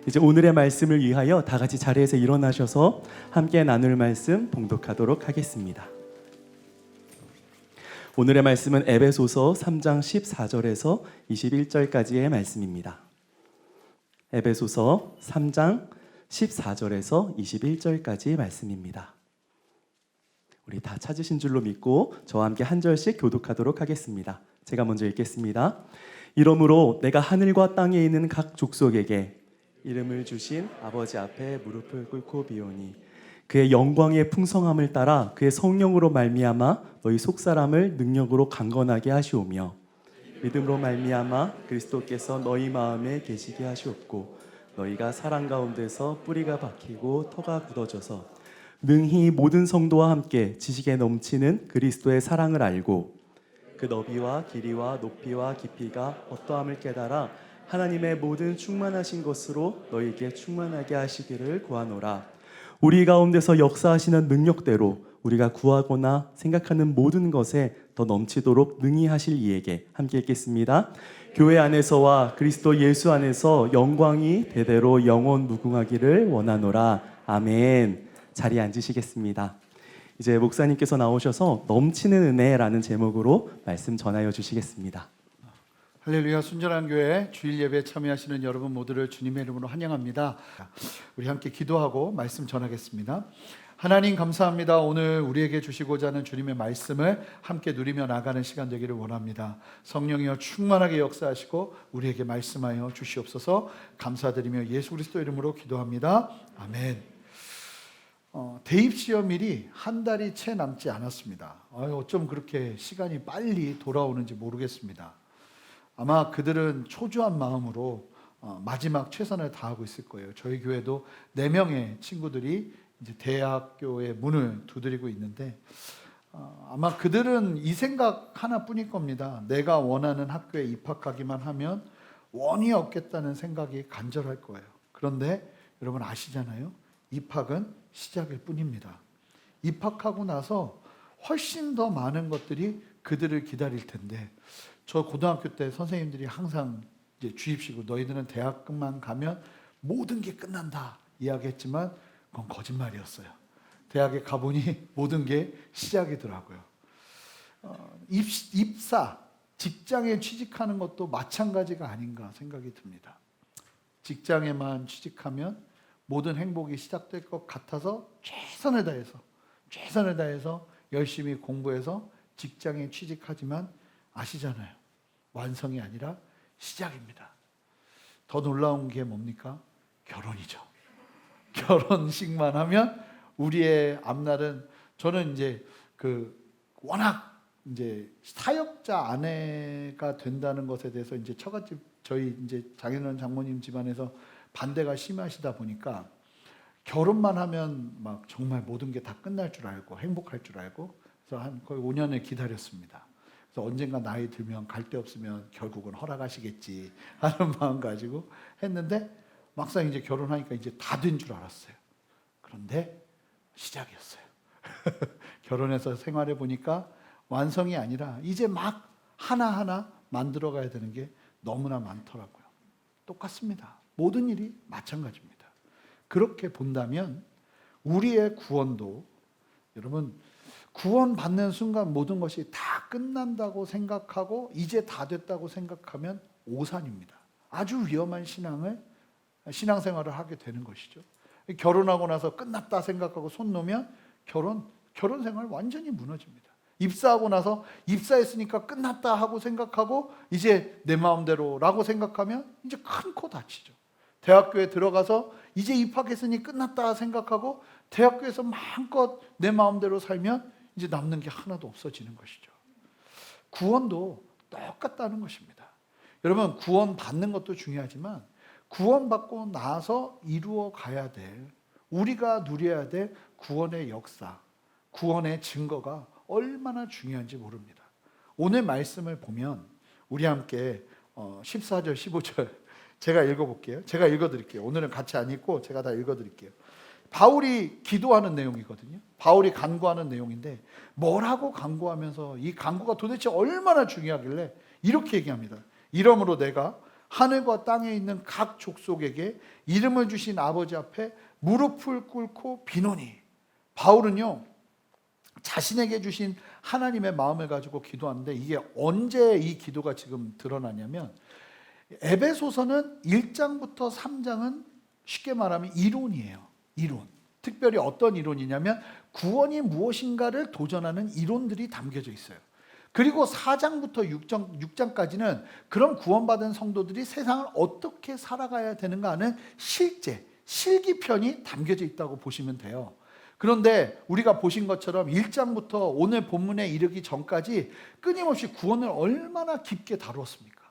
이제 오늘의 말씀을 위하여 다 같이 자리에서 일어나셔서 함께 나눌 말씀 봉독하도록 하겠습니다. 오늘의 말씀은 에베소서 3장 14절에서 21절까지의 말씀입니다. 에베소서 3장 14절에서 21절까지의 말씀입니다. 우리 다 찾으신 줄로 믿고 저와 함께 한 절씩 교독하도록 하겠습니다. 제가 먼저 읽겠습니다. 이러므로 내가 하늘과 땅에 있는 각 족속에게 이름을 주신 아버지 앞에 무릎을 꿇고 비오니 그의 영광의 풍성함을 따라 그의 성령으로 말미암아 너희 속사람을 능력으로 강건하게 하시오며 믿음으로 말미암아 그리스도께서 너희 마음에 계시게 하시옵고 너희가 사랑 가운데서 뿌리가 박히고 터가 굳어져서 능히 모든 성도와 함께 지식에 넘치는 그리스도의 사랑을 알고 그 너비와 길이와 높이와 깊이가 어떠함을 깨달아 하나님의 모든 충만하신 것으로 너희에게 충만하게 하시기를 구하노라. 우리 가운데서 역사하시는 능력대로 우리가 구하거나 생각하는 모든 것에 더 넘치도록 능히 하실 이에게 함께 읽겠습니다. 교회 안에서와 그리스도 예수 안에서 영광이 대대로 영원 무궁하기를 원하노라. 아멘. 자리에 앉으시겠습니다. 이제 목사님께서 나오셔서 넘치는 은혜라는 제목으로 말씀 전하여 주시겠습니다. 할렐루야. 순전한 교회 주일 예배에 참여하시는 여러분 모두를 주님의 이름으로 환영합니다. 우리 함께 기도하고 말씀 전하겠습니다. 하나님 감사합니다. 오늘 우리에게 주시고자 하는 주님의 말씀을 함께 누리며 나가는 시간 되기를 원합니다. 성령이여 충만하게 역사하시고 우리에게 말씀하여 주시옵소서. 감사드리며 예수 그리스도 이름으로 기도합니다. 아멘. 대입시험일이 한 달이 채 남지 않았습니다. 어쩜 그렇게 시간이 빨리 돌아오는지 모르겠습니다. 아마 그들은 초조한 마음으로 마지막 최선을 다하고 있을 거예요. 저희 교회도 4명의 친구들이 이제 대학교의 문을 두드리고 있는데 아마 그들은 이 생각 하나뿐일 겁니다. 내가 원하는 학교에 입학하기만 하면 원이 없겠다는 생각이 간절할 거예요. 그런데 여러분 아시잖아요. 입학은 시작일 뿐입니다. 입학하고 나서 훨씬 더 많은 것들이 그들을 기다릴 텐데 저 고등학교 때 선생님들이 항상 이제 주입식으로 너희들은 대학만 가면 모든 게 끝난다 이야기했지만 그건 거짓말이었어요. 대학에 가보니 모든 게 시작이더라고요. 입사, 직장에 취직하는 것도 마찬가지가 아닌가 생각이 듭니다. 직장에만 취직하면 모든 행복이 시작될 것 같아서 최선을 다해서 열심히 공부해서 직장에 취직하지만 아시잖아요. 완성이 아니라 시작입니다. 더 놀라운 게 뭡니까? 결혼이죠. 결혼식만 하면 우리의 앞날은 저는 이제 워낙 이제 사역자 아내가 된다는 것에 대해서 이제 처갓집 저희 이제 장인어른 장모님 집안에서 반대가 심하시다 보니까 결혼만 하면 막 정말 모든 게 다 끝날 줄 알고 행복할 줄 알고 그래서 한 거의 5년을 기다렸습니다. 그래서 언젠가 나이 들면 갈 데 없으면 결국은 허락하시겠지 하는 마음 가지고 했는데 막상 이제 결혼하니까 이제 다 된 줄 알았어요. 그런데 시작이었어요. 결혼해서 생활해 보니까 완성이 아니라 이제 막 하나하나 만들어 가야 되는 게 너무나 많더라고요. 똑같습니다. 모든 일이 마찬가지입니다. 그렇게 본다면 우리의 구원도 여러분 구원받는 순간 모든 것이 다 끝난다고 생각하고 이제 다 됐다고 생각하면 오산입니다. 아주 위험한 신앙생활을 하게 되는 것이죠. 결혼하고 나서 끝났다 생각하고 손 놓으면 결혼 생활 완전히 무너집니다. 입사하고 나서 입사했으니까 끝났다 하고 생각하고 이제 내 마음대로라고 생각하면 이제 큰 코 다치죠. 대학교에 들어가서 이제 입학했으니 끝났다 생각하고 대학교에서 마음껏 내 마음대로 살면 이제 남는 게 하나도 없어지는 것이죠. 구원도 똑같다는 것입니다. 여러분 구원 받는 것도 중요하지만 구원받고 나서 이루어 가야 될 우리가 누려야 될 구원의 역사, 구원의 증거가 얼마나 중요한지 모릅니다. 오늘 말씀을 보면 우리 함께 14절 15절 제가 읽어볼게요. 제가 읽어드릴게요. 오늘은 같이 안 읽고 제가 다 읽어드릴게요. 바울이 기도하는 내용이거든요. 바울이 간구하는 내용인데 뭐라고 간구하면서 이 간구가 도대체 얼마나 중요하길래 이렇게 얘기합니다. 이러므로 내가 하늘과 땅에 있는 각 족속에게 이름을 주신 아버지 앞에 무릎을 꿇고 비노니. 바울은요, 자신에게 주신 하나님의 마음을 가지고 기도하는데, 이게 언제 이 기도가 지금 드러나냐면, 에베소서는 1장부터 3장은 쉽게 말하면 이론이에요. 이론. 특별히 어떤 이론이냐면 구원이 무엇인가를 도전하는 이론들이 담겨져 있어요. 그리고 4장부터 6장까지는 그런 구원받은 성도들이 세상을 어떻게 살아가야 되는가 하는 실제, 실기편이 담겨져 있다고 보시면 돼요. 그런데 우리가 보신 것처럼 1장부터 오늘 본문에 이르기 전까지 끊임없이 구원을 얼마나 깊게 다루었습니까?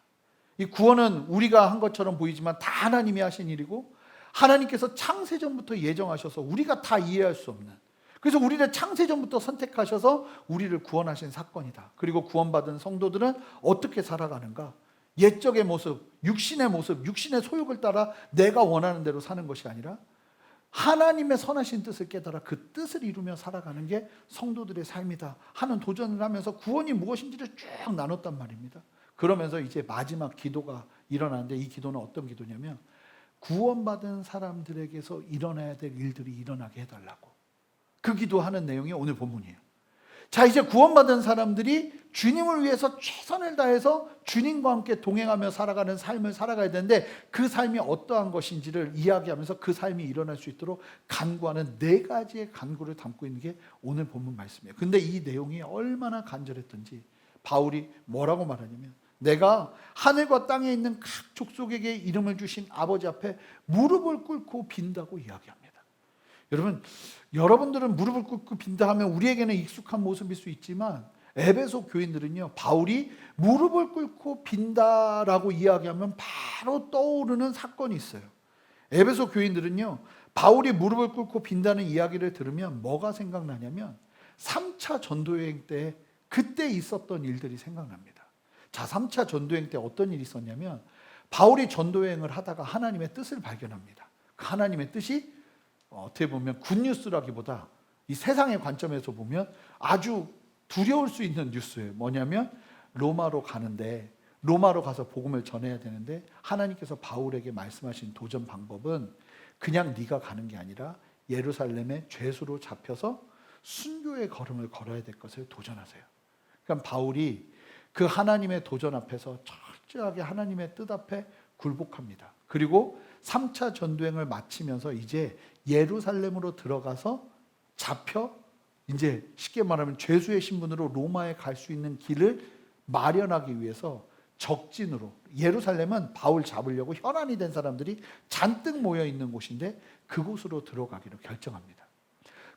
이 구원은 우리가 한 것처럼 보이지만 다 하나님이 하신 일이고, 하나님께서 창세전부터 예정하셔서 우리가 다 이해할 수 없는, 그래서 우리를 창세전부터 선택하셔서 우리를 구원하신 사건이다. 그리고 구원받은 성도들은 어떻게 살아가는가? 옛적의 모습, 육신의 모습, 육신의 소욕을 따라 내가 원하는 대로 사는 것이 아니라 하나님의 선하신 뜻을 깨달아 그 뜻을 이루며 살아가는 게 성도들의 삶이다 하는 도전을 하면서 구원이 무엇인지를 쭉 나눴단 말입니다. 그러면서 이제 마지막 기도가 일어나는데, 이 기도는 어떤 기도냐면 구원받은 사람들에게서 일어나야 될 일들이 일어나게 해달라고, 그 기도하는 내용이 오늘 본문이에요. 자, 이제 구원받은 사람들이 주님을 위해서 최선을 다해서 주님과 함께 동행하며 살아가는 삶을 살아가야 되는데, 그 삶이 어떠한 것인지를 이야기하면서 그 삶이 일어날 수 있도록 간구하는 4가지의 간구를 담고 있는 게 오늘 본문 말씀이에요. 근데 이 내용이 얼마나 간절했던지 바울이 뭐라고 말하냐면, 내가 하늘과 땅에 있는 각 족속에게 이름을 주신 아버지 앞에 무릎을 꿇고 빈다고 이야기합니다. 여러분들은 무릎을 꿇고 빈다 하면 우리에게는 익숙한 모습일 수 있지만, 에베소 교인들은요, 바울이 무릎을 꿇고 빈다라고 이야기하면 바로 떠오르는 사건이 있어요. 에베소 교인들은요, 바울이 무릎을 꿇고 빈다는 이야기를 들으면 뭐가 생각나냐면 3차 전도여행 때 그때 있었던 일들이 생각납니다. 자, 3차 전도여행 때 어떤 일이 있었냐면, 바울이 전도여행을 하다가 하나님의 뜻을 발견합니다. 그 하나님의 뜻이 어떻게 보면 굿뉴스라기보다 이 세상의 관점에서 보면 아주 두려울 수 있는 뉴스예요. 뭐냐면 로마로 가는데, 로마로 가서 복음을 전해야 되는데, 하나님께서 바울에게 말씀하신 도전 방법은 그냥 네가 가는 게 아니라 예루살렘에 죄수로 잡혀서 순교의 걸음을 걸어야 될 것을 도전하세요. 그러니까 바울이 그 하나님의 도전 앞에서 철저하게 하나님의 뜻 앞에 굴복합니다. 그리고 3차 전도행을 마치면서 이제 예루살렘으로 들어가서 잡혀 이제 쉽게 말하면 죄수의 신분으로 로마에 갈 수 있는 길을 마련하기 위해서 적진으로, 예루살렘은 바울 잡으려고 혈안이 된 사람들이 잔뜩 모여 있는 곳인데 그곳으로 들어가기로 결정합니다.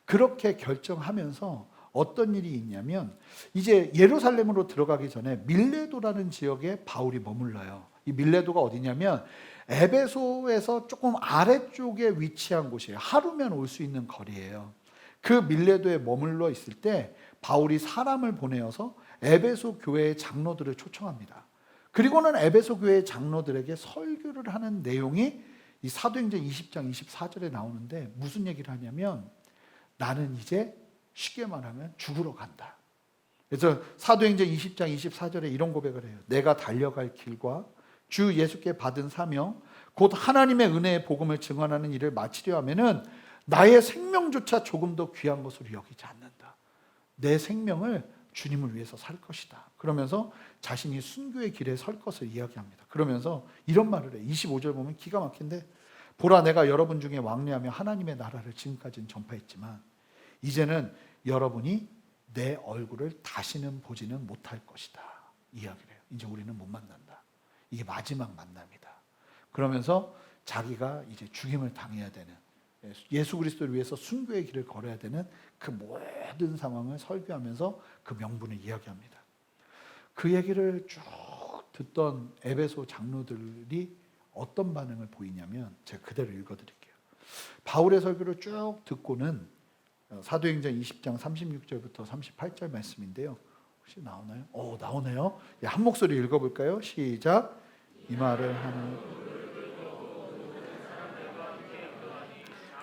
그렇게 결정하면서 어떤 일이 있냐면, 이제 예루살렘으로 들어가기 전에 밀레도라는 지역에 바울이 머물러요. 이 밀레도가 어디냐면 에베소에서 조금 아래쪽에 위치한 곳이에요. 하루면 올 수 있는 거리예요. 그 밀레도에 머물러 있을 때 바울이 사람을 보내어서 에베소 교회의 장로들을 초청합니다. 그리고는 에베소 교회의 장로들에게 설교를 하는 내용이 이 사도행전 20장 24절에 나오는데, 무슨 얘기를 하냐면 나는 이제 쉽게 말하면 죽으러 간다. 그래서 사도행전 20장 24절에 이런 고백을 해요. 내가 달려갈 길과 주 예수께 받은 사명, 곧 하나님의 은혜의 복음을 증언하는 일을 마치려 하면은 나의 생명조차 조금 더 귀한 것으로 여기지 않는다. 내 생명을 주님을 위해서 살 것이다. 그러면서 자신이 순교의 길에 설 것을 이야기합니다. 그러면서 이런 말을 해요. 25절 보면 기가 막힌데, 보라 내가 여러분 중에 왕래하며 하나님의 나라를 지금까지는 전파했지만 이제는 여러분이 내 얼굴을 다시는 보지는 못할 것이다. 이야기를 해요. 이제 우리는 못 만난다. 이게 마지막 만남이다. 그러면서 자기가 이제 죽임을 당해야 되는, 예수 그리스도를 위해서 순교의 길을 걸어야 되는 그 모든 상황을 설교하면서 그 명분을 이야기합니다. 그 얘기를 쭉 듣던 에베소 장로들이 어떤 반응을 보이냐면, 제가 그대로 읽어드릴게요. 바울의 설교를 쭉 듣고는 사도행전 20장 36절부터 38절 말씀인데요. 혹시 나오나요? 나오네요. 한 목소리 읽어볼까요? 시작. 이 말을 하는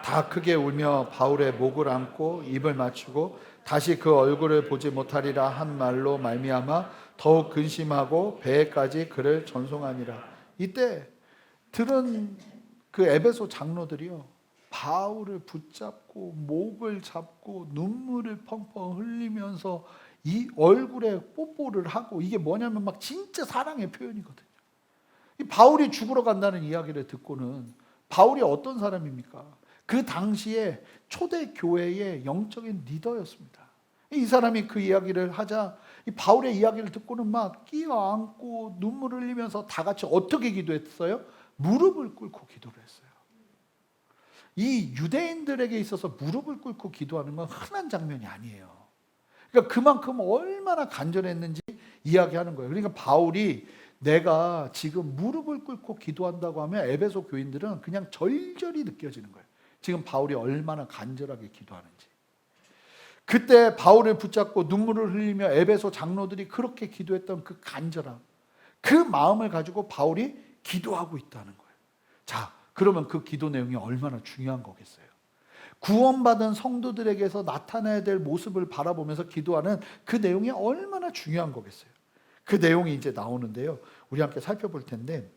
다 크게 울며 바울의 목을 안고 입을 맞추고 다시 그 얼굴을 보지 못하리라 한 말로 말미암아 더욱 근심하고 배에까지 그를 전송하니라. 이때 들은 그 에베소 장로들이요, 바울을 붙잡고 목을 잡고 눈물을 펑펑 흘리면서 이 얼굴에 뽀뽀를 하고, 이게 뭐냐면 막 진짜 사랑의 표현이거든요. 이 바울이 죽으러 간다는 이야기를 듣고는 바울이 어떤 사람입니까? 그 당시에 초대 교회의 영적인 리더였습니다. 이 사람이 그 이야기를 하자 이 바울의 이야기를 듣고는 막 끼어안고 눈물을 흘리면서 다 같이 어떻게 기도했어요? 무릎을 꿇고 기도를 했어요. 이 유대인들에게 있어서 무릎을 꿇고 기도하는 건 흔한 장면이 아니에요. 그러니까 그만큼 얼마나 간절했는지 이야기하는 거예요. 그러니까 바울이 내가 지금 무릎을 꿇고 기도한다고 하면 에베소 교인들은 그냥 절절히 느껴지는 거예요. 지금 바울이 얼마나 간절하게 기도하는지. 그때 바울을 붙잡고 눈물을 흘리며 에베소 장로들이 그렇게 기도했던 그 간절함, 그 마음을 가지고 바울이 기도하고 있다는 거예요. 자, 그러면 그 기도 내용이 얼마나 중요한 거겠어요. 구원받은 성도들에게서 나타나야 될 모습을 바라보면서 기도하는 그 내용이 얼마나 중요한 거겠어요. 그 내용이 이제 나오는데요, 우리 함께 살펴볼 텐데,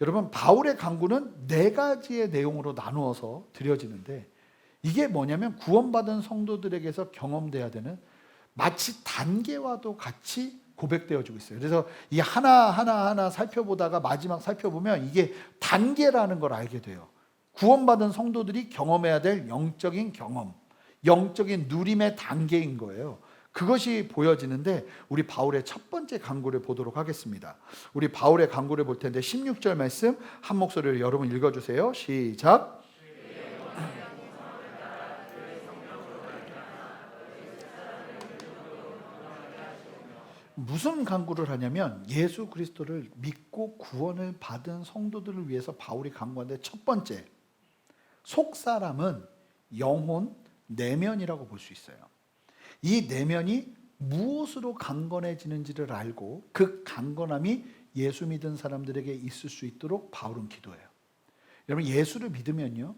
여러분, 바울의 간구는 4가지의 내용으로 나누어서 드려지는데, 이게 뭐냐면 구원받은 성도들에게서 경험돼야 되는 마치 단계와도 같이 고백되어지고 있어요. 그래서 이 하나 살펴보다가 마지막 살펴보면 이게 단계라는 걸 알게 돼요. 구원받은 성도들이 경험해야 될 영적인 경험, 영적인 누림의 단계인 거예요. 그것이 보여지는데, 우리 바울의 첫 번째 간구를 보도록 하겠습니다. 우리 바울의 간구를 볼 텐데 16절 말씀 한 목소리로 여러분 읽어주세요. 시작. 무슨 간구를 하냐면 예수 그리스도를 믿고 구원을 받은 성도들을 위해서 바울이 간구하는데, 첫 번째, 속사람은 영혼, 내면이라고 볼 수 있어요. 이 내면이 무엇으로 강건해지는지를 알고 그 강건함이 예수 믿은 사람들에게 있을 수 있도록 바울은 기도해요. 여러분, 예수를 믿으면요,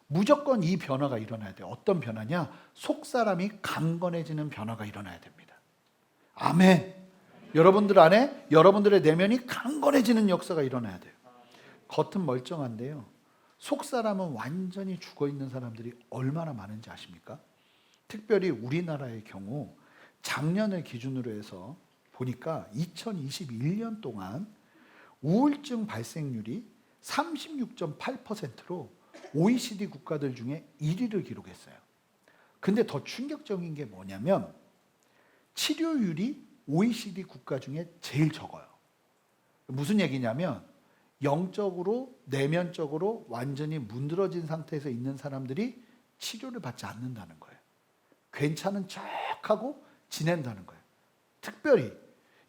무조건 이 변화가 일어나야 돼요. 어떤 변화냐? 속사람이 강건해지는 변화가 일어나야 됩니다. 아멘. 여러분들 안에 여러분들의 내면이 강건해지는 역사가 일어나야 돼요. 겉은 멀쩡한데요, 속사람은 완전히 죽어있는 사람들이 얼마나 많은지 아십니까? 특별히 우리나라의 경우 작년을 기준으로 해서 보니까 2021년 동안 우울증 발생률이 36.8%로 OECD 국가들 중에 1위를 기록했어요. 근데 더 충격적인 게 뭐냐면 치료율이 OECD 국가 중에 제일 적어요. 무슨 얘기냐면 영적으로, 내면적으로 완전히 문드러진 상태에서 있는 사람들이 치료를 받지 않는다는 거예요. 괜찮은 척하고 지낸다는 거예요. 특별히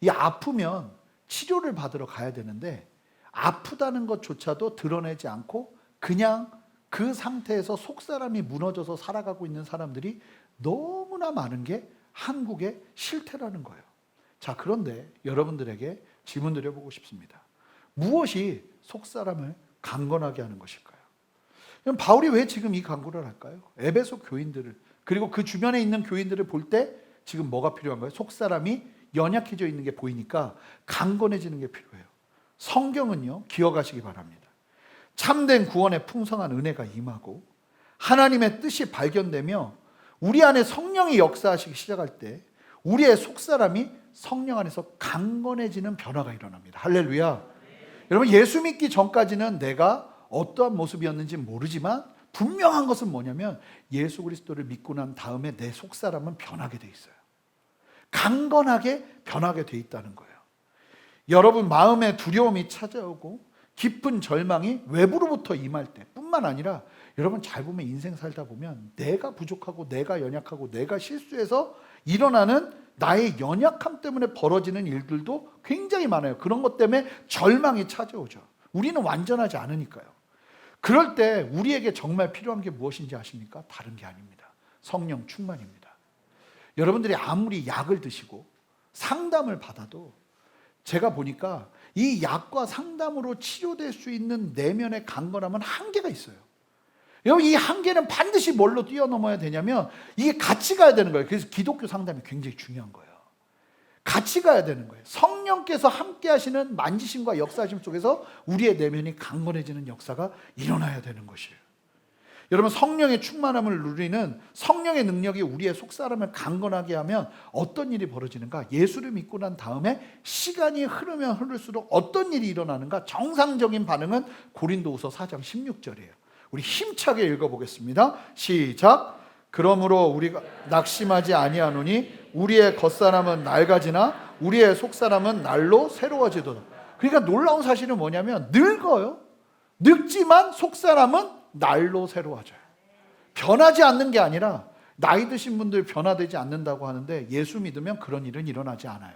이 아프면 치료를 받으러 가야 되는데 아프다는 것조차도 드러내지 않고 그냥 그 상태에서 속사람이 무너져서 살아가고 있는 사람들이 너무나 많은 게 한국의 실태라는 거예요. 자, 그런데 여러분들에게 질문 드려보고 싶습니다. 무엇이 속사람을 강건하게 하는 것일까요? 그럼 바울이 왜 지금 이 간구를 할까요? 에베소 교인들을, 그리고 그 주변에 있는 교인들을 볼 때 지금 뭐가 필요한가요? 속사람이 연약해져 있는 게 보이니까 강건해지는 게 필요해요. 성경은요, 기억하시기 바랍니다. 참된 구원의 풍성한 은혜가 임하고 하나님의 뜻이 발견되며 우리 안에 성령이 역사하시기 시작할 때 우리의 속사람이 성령 안에서 강건해지는 변화가 일어납니다. 할렐루야. 여러분, 예수 믿기 전까지는 내가 어떠한 모습이었는지 모르지만 분명한 것은 뭐냐면 예수 그리스도를 믿고 난 다음에 내 속사람은 변하게 돼 있어요. 강건하게 변하게 돼 있다는 거예요. 여러분, 마음에 두려움이 찾아오고 깊은 절망이 외부로부터 임할 때 뿐만 아니라 여러분, 잘 보면 인생 살다 보면 내가 부족하고 내가 연약하고 내가 실수해서 일어나는 나의 연약함 때문에 벌어지는 일들도 굉장히 많아요. 그런 것 때문에 절망이 찾아오죠. 우리는 완전하지 않으니까요. 그럴 때 우리에게 정말 필요한 게 무엇인지 아십니까? 다른 게 아닙니다. 성령 충만입니다. 여러분들이 아무리 약을 드시고 상담을 받아도 제가 보니까 이 약과 상담으로 치료될 수 있는 내면의 강건함은 한계가 있어요. 여러분, 이 한계는 반드시 뭘로 뛰어넘어야 되냐면 이게 같이 가야 되는 거예요. 그래서 기독교 상담이 굉장히 중요한 거예요. 같이 가야 되는 거예요. 성령께서 함께 하시는 만지심과 역사하심 속에서 우리의 내면이 강건해지는 역사가 일어나야 되는 것이에요. 여러분, 성령의 충만함을 누리는 성령의 능력이 우리의 속사람을 강건하게 하면 어떤 일이 벌어지는가? 예수를 믿고 난 다음에 시간이 흐르면 흐를수록 어떤 일이 일어나는가? 정상적인 반응은 고린도후서 4장 16절이에요. 우리 힘차게 읽어보겠습니다. 시작. 그러므로 우리가 낙심하지 아니하노니 우리의 겉사람은 낡아지나 우리의 속사람은 날로 새로워지도다. 그러니까 놀라운 사실은 뭐냐면 늙어요. 늙지만 속사람은 날로 새로워져요. 변하지 않는 게 아니라 나이 드신 분들 변화되지 않는다고 하는데 예수 믿으면 그런 일은 일어나지 않아요.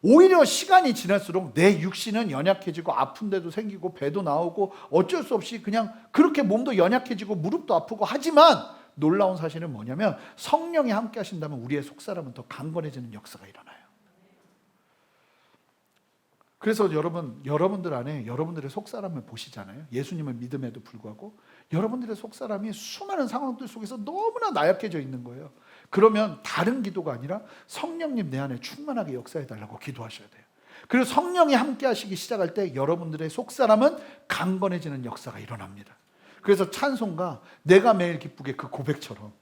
오히려 시간이 지날수록 내 육신은 연약해지고 아픈 데도 생기고 배도 나오고 어쩔 수 없이 그냥 그렇게 몸도 연약해지고 무릎도 아프고 하지만 놀라운 사실은 뭐냐면 성령이 함께 하신다면 우리의 속사람은 더 강건해지는 역사가 일어나요. 그래서 여러분들 안에 여러분들의 속사람을 보시잖아요. 예수님을 믿음에도 불구하고 여러분들의 속사람이 수많은 상황들 속에서 너무나 나약해져 있는 거예요. 그러면 다른 기도가 아니라 성령님 내 안에 충만하게 역사해달라고 기도하셔야 돼요. 그리고 성령이 함께 하시기 시작할 때 여러분들의 속사람은 강건해지는 역사가 일어납니다. 그래서 찬송가 내가 매일 기쁘게 그 고백처럼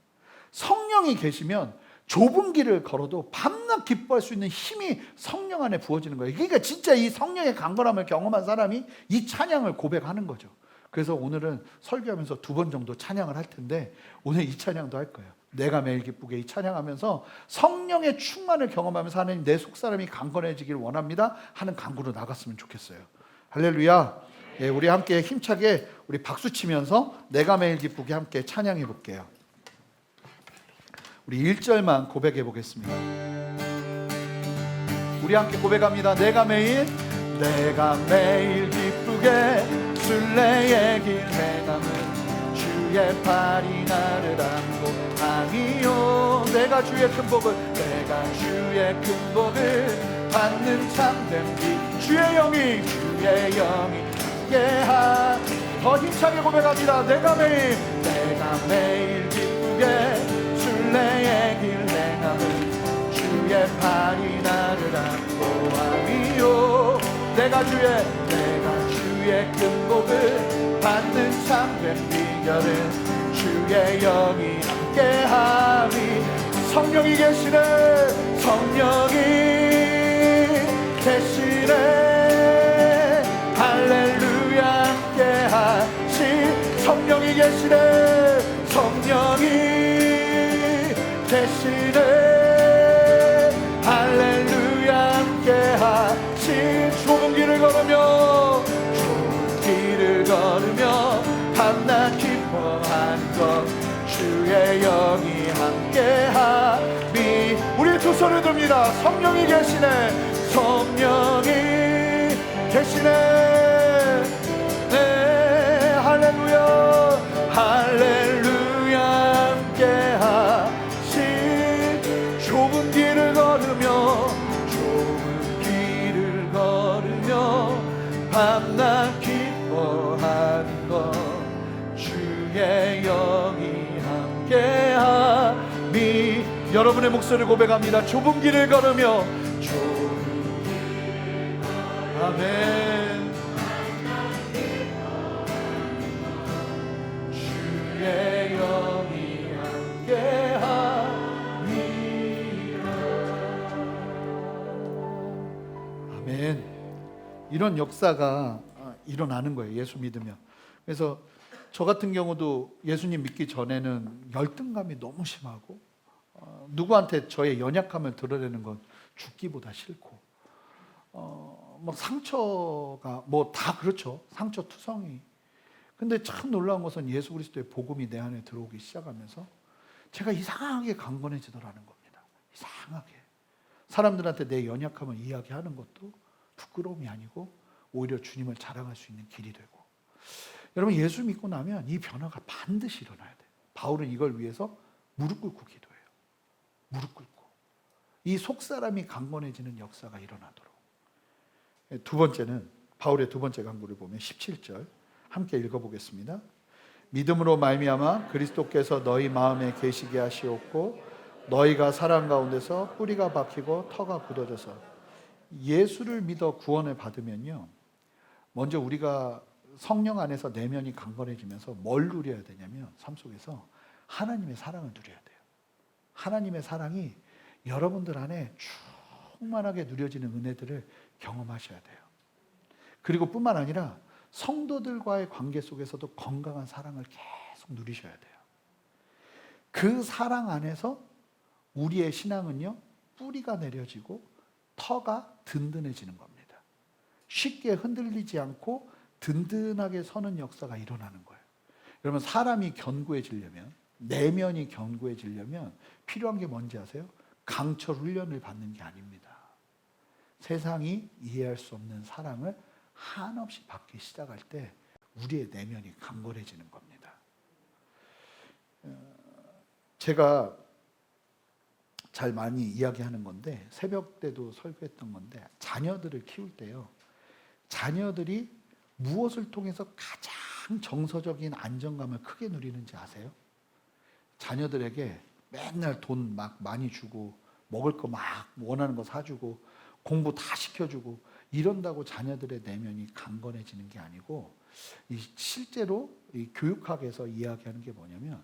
성령이 계시면 좁은 길을 걸어도 밤낮 기뻐할 수 있는 힘이 성령 안에 부어지는 거예요. 그러니까 진짜 이 성령의 강건함을 경험한 사람이 이 찬양을 고백하는 거죠. 그래서 오늘은 설교하면서 2번 정도 찬양을 할 텐데 오늘 이 찬양도 할 거예요. 내가 매일 기쁘게 이 찬양하면서 성령의 충만을 경험하면서 하나님 내 속사람이 강건해지길 원합니다 하는 간구로 나갔으면 좋겠어요. 할렐루야. 예, 우리 함께 힘차게 우리 박수 치면서 내가 매일 기쁘게 함께 찬양해 볼게요. 우리 1절만 고백해 보겠습니다. 우리 함께 고백합니다. 내가 매일 기쁘게 순례의 길 행함은 주의 팔이 나를 안고 아니요 내가 주의 큰 복을 받는 참된 비 주의 영이 더 힘차게 고백합니다. 내가 매일 기쁘게 순례의 길 행함은 주의 팔이 나를 안고 아니요 내가 주의 큰 복을 받는 참된 비결은 주의 영이 함께함이 성령이 계시네 할렐루야 함께하시 성령이 계시네 할렐루야 함께하시 좁은 길을 걸으며 밤낮 기뻐하는 것 주의 영이 함께하니 우리 두 손을 듭니다. 성령이 계시네 네 할렐루야 함께하시 좁은 길을 걸으며 밤낮 기뻐하는 것 주의 영이 함께하니 여러분의 목소리를 고백합니다. 좁은 길을 걸으며 아멘 주의 영이 함께하니 아멘. 이런 역사가 일어나는 거예요. 예수 믿으면. 그래서 저 같은 경우도 예수님 믿기 전에는 열등감이 너무 심하고 누구한테 저의 연약함을 드러내는 건 죽기보다 싫고 뭐 상처가 뭐 다 그렇죠. 상처투성이. 근데 참 놀라운 것은 예수 그리스도의 복음이 내 안에 들어오기 시작하면서 제가 이상하게 강건해지더라는 겁니다. 이상하게. 사람들한테 내 연약함을 이야기하는 것도 부끄러움이 아니고 오히려 주님을 자랑할 수 있는 길이 되고 여러분 예수 믿고 나면 이 변화가 반드시 일어나야 돼요. 바울은 이걸 위해서 무릎 꿇고 기도해요. 무릎 꿇고 이 속사람이 강건해지는 역사가 일어나도록. 두 번째는 바울의 두 번째 간구를 보면 17절 함께 읽어보겠습니다. 믿음으로 말미암아 그리스도께서 너희 마음에 계시게 하시옵고 너희가 사랑 가운데서 뿌리가 박히고 터가 굳어져서 예수를 믿어 구원을 받으면요. 먼저 우리가 성령 안에서 내면이 강건해지면서 뭘 누려야 되냐면 삶 속에서 하나님의 사랑을 누려야 돼요. 하나님의 사랑이 여러분들 안에 충만하게 누려지는 은혜들을 경험하셔야 돼요. 그리고 뿐만 아니라 성도들과의 관계 속에서도 건강한 사랑을 계속 누리셔야 돼요. 그 사랑 안에서 우리의 신앙은요, 뿌리가 내려지고 터가 든든해지는 겁니다. 쉽게 흔들리지 않고 든든하게 서는 역사가 일어나는 거예요. 여러분, 사람이 견고해지려면, 내면이 견고해지려면 필요한 게 뭔지 아세요? 강철 훈련을 받는 게 아닙니다. 세상이 이해할 수 없는 사랑을 한없이 받기 시작할 때 우리의 내면이 강건해지는 겁니다. 제가 잘 많이 이야기하는 건데, 새벽 때도 설교했던 건데, 자녀들을 키울 때요, 자녀들이 무엇을 통해서 가장 정서적인 안정감을 크게 누리는지 아세요? 자녀들에게 맨날 돈 막 많이 주고 먹을 거 막 원하는 거 사주고 공부 다 시켜주고 이런다고 자녀들의 내면이 강건해지는 게 아니고, 실제로 이 교육학에서 이야기하는 게 뭐냐면,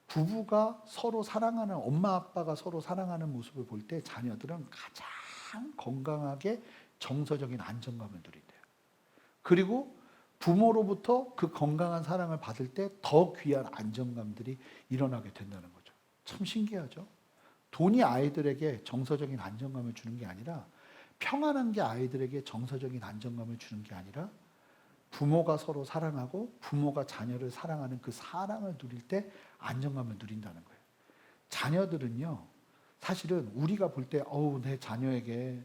부부가 서로 사랑하는, 엄마 아빠가 서로 사랑하는 모습을 볼 때 자녀들은 가장 건강하게 정서적인 안정감을 누린대요. 그리고 부모로부터 그 건강한 사랑을 받을 때 더 귀한 안정감들이 일어나게 된다는 거죠. 참 신기하죠? 돈이 아이들에게 정서적인 안정감을 주는 게 아니라, 평안한 게 아이들에게 정서적인 안정감을 주는 게 아니라, 부모가 서로 사랑하고 부모가 자녀를 사랑하는 그 사랑을 누릴 때 안정감을 누린다는 거예요. 자녀들은요, 사실은 우리가 볼 때 내 자녀에게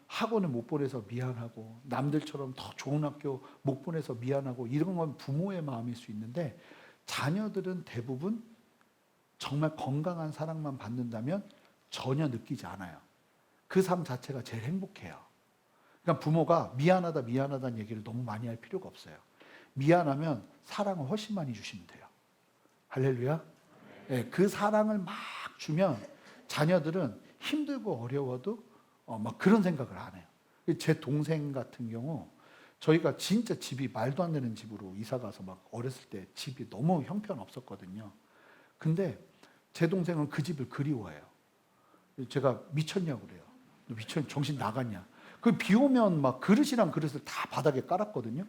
학원을 못 보내서 미안하고, 남들처럼 더 좋은 학교 못 보내서 미안하고, 이런 건 부모의 마음일 수 있는데, 자녀들은 대부분 정말 건강한 사랑만 받는다면 전혀 느끼지 않아요. 그 삶 자체가 제일 행복해요. 그러니까 부모가 미안하다는 얘기를 너무 많이 할 필요가 없어요. 미안하면 사랑을 훨씬 많이 주시면 돼요. 할렐루야. 네, 그 사랑을 막 주면 자녀들은 힘들고 어려워도 막 그런 생각을 안 해요. 제 동생 같은 경우, 저희가 진짜 집이 말도 안 되는 집으로 이사 가서 막 어렸을 때 집이 너무 형편없었거든요. 근데 제 동생은 그 집을 그리워해요. 제가 미쳤냐고 그래요. 정신 나갔냐. 그 비 오면 막 그릇이랑 그릇을 다 바닥에 깔았거든요.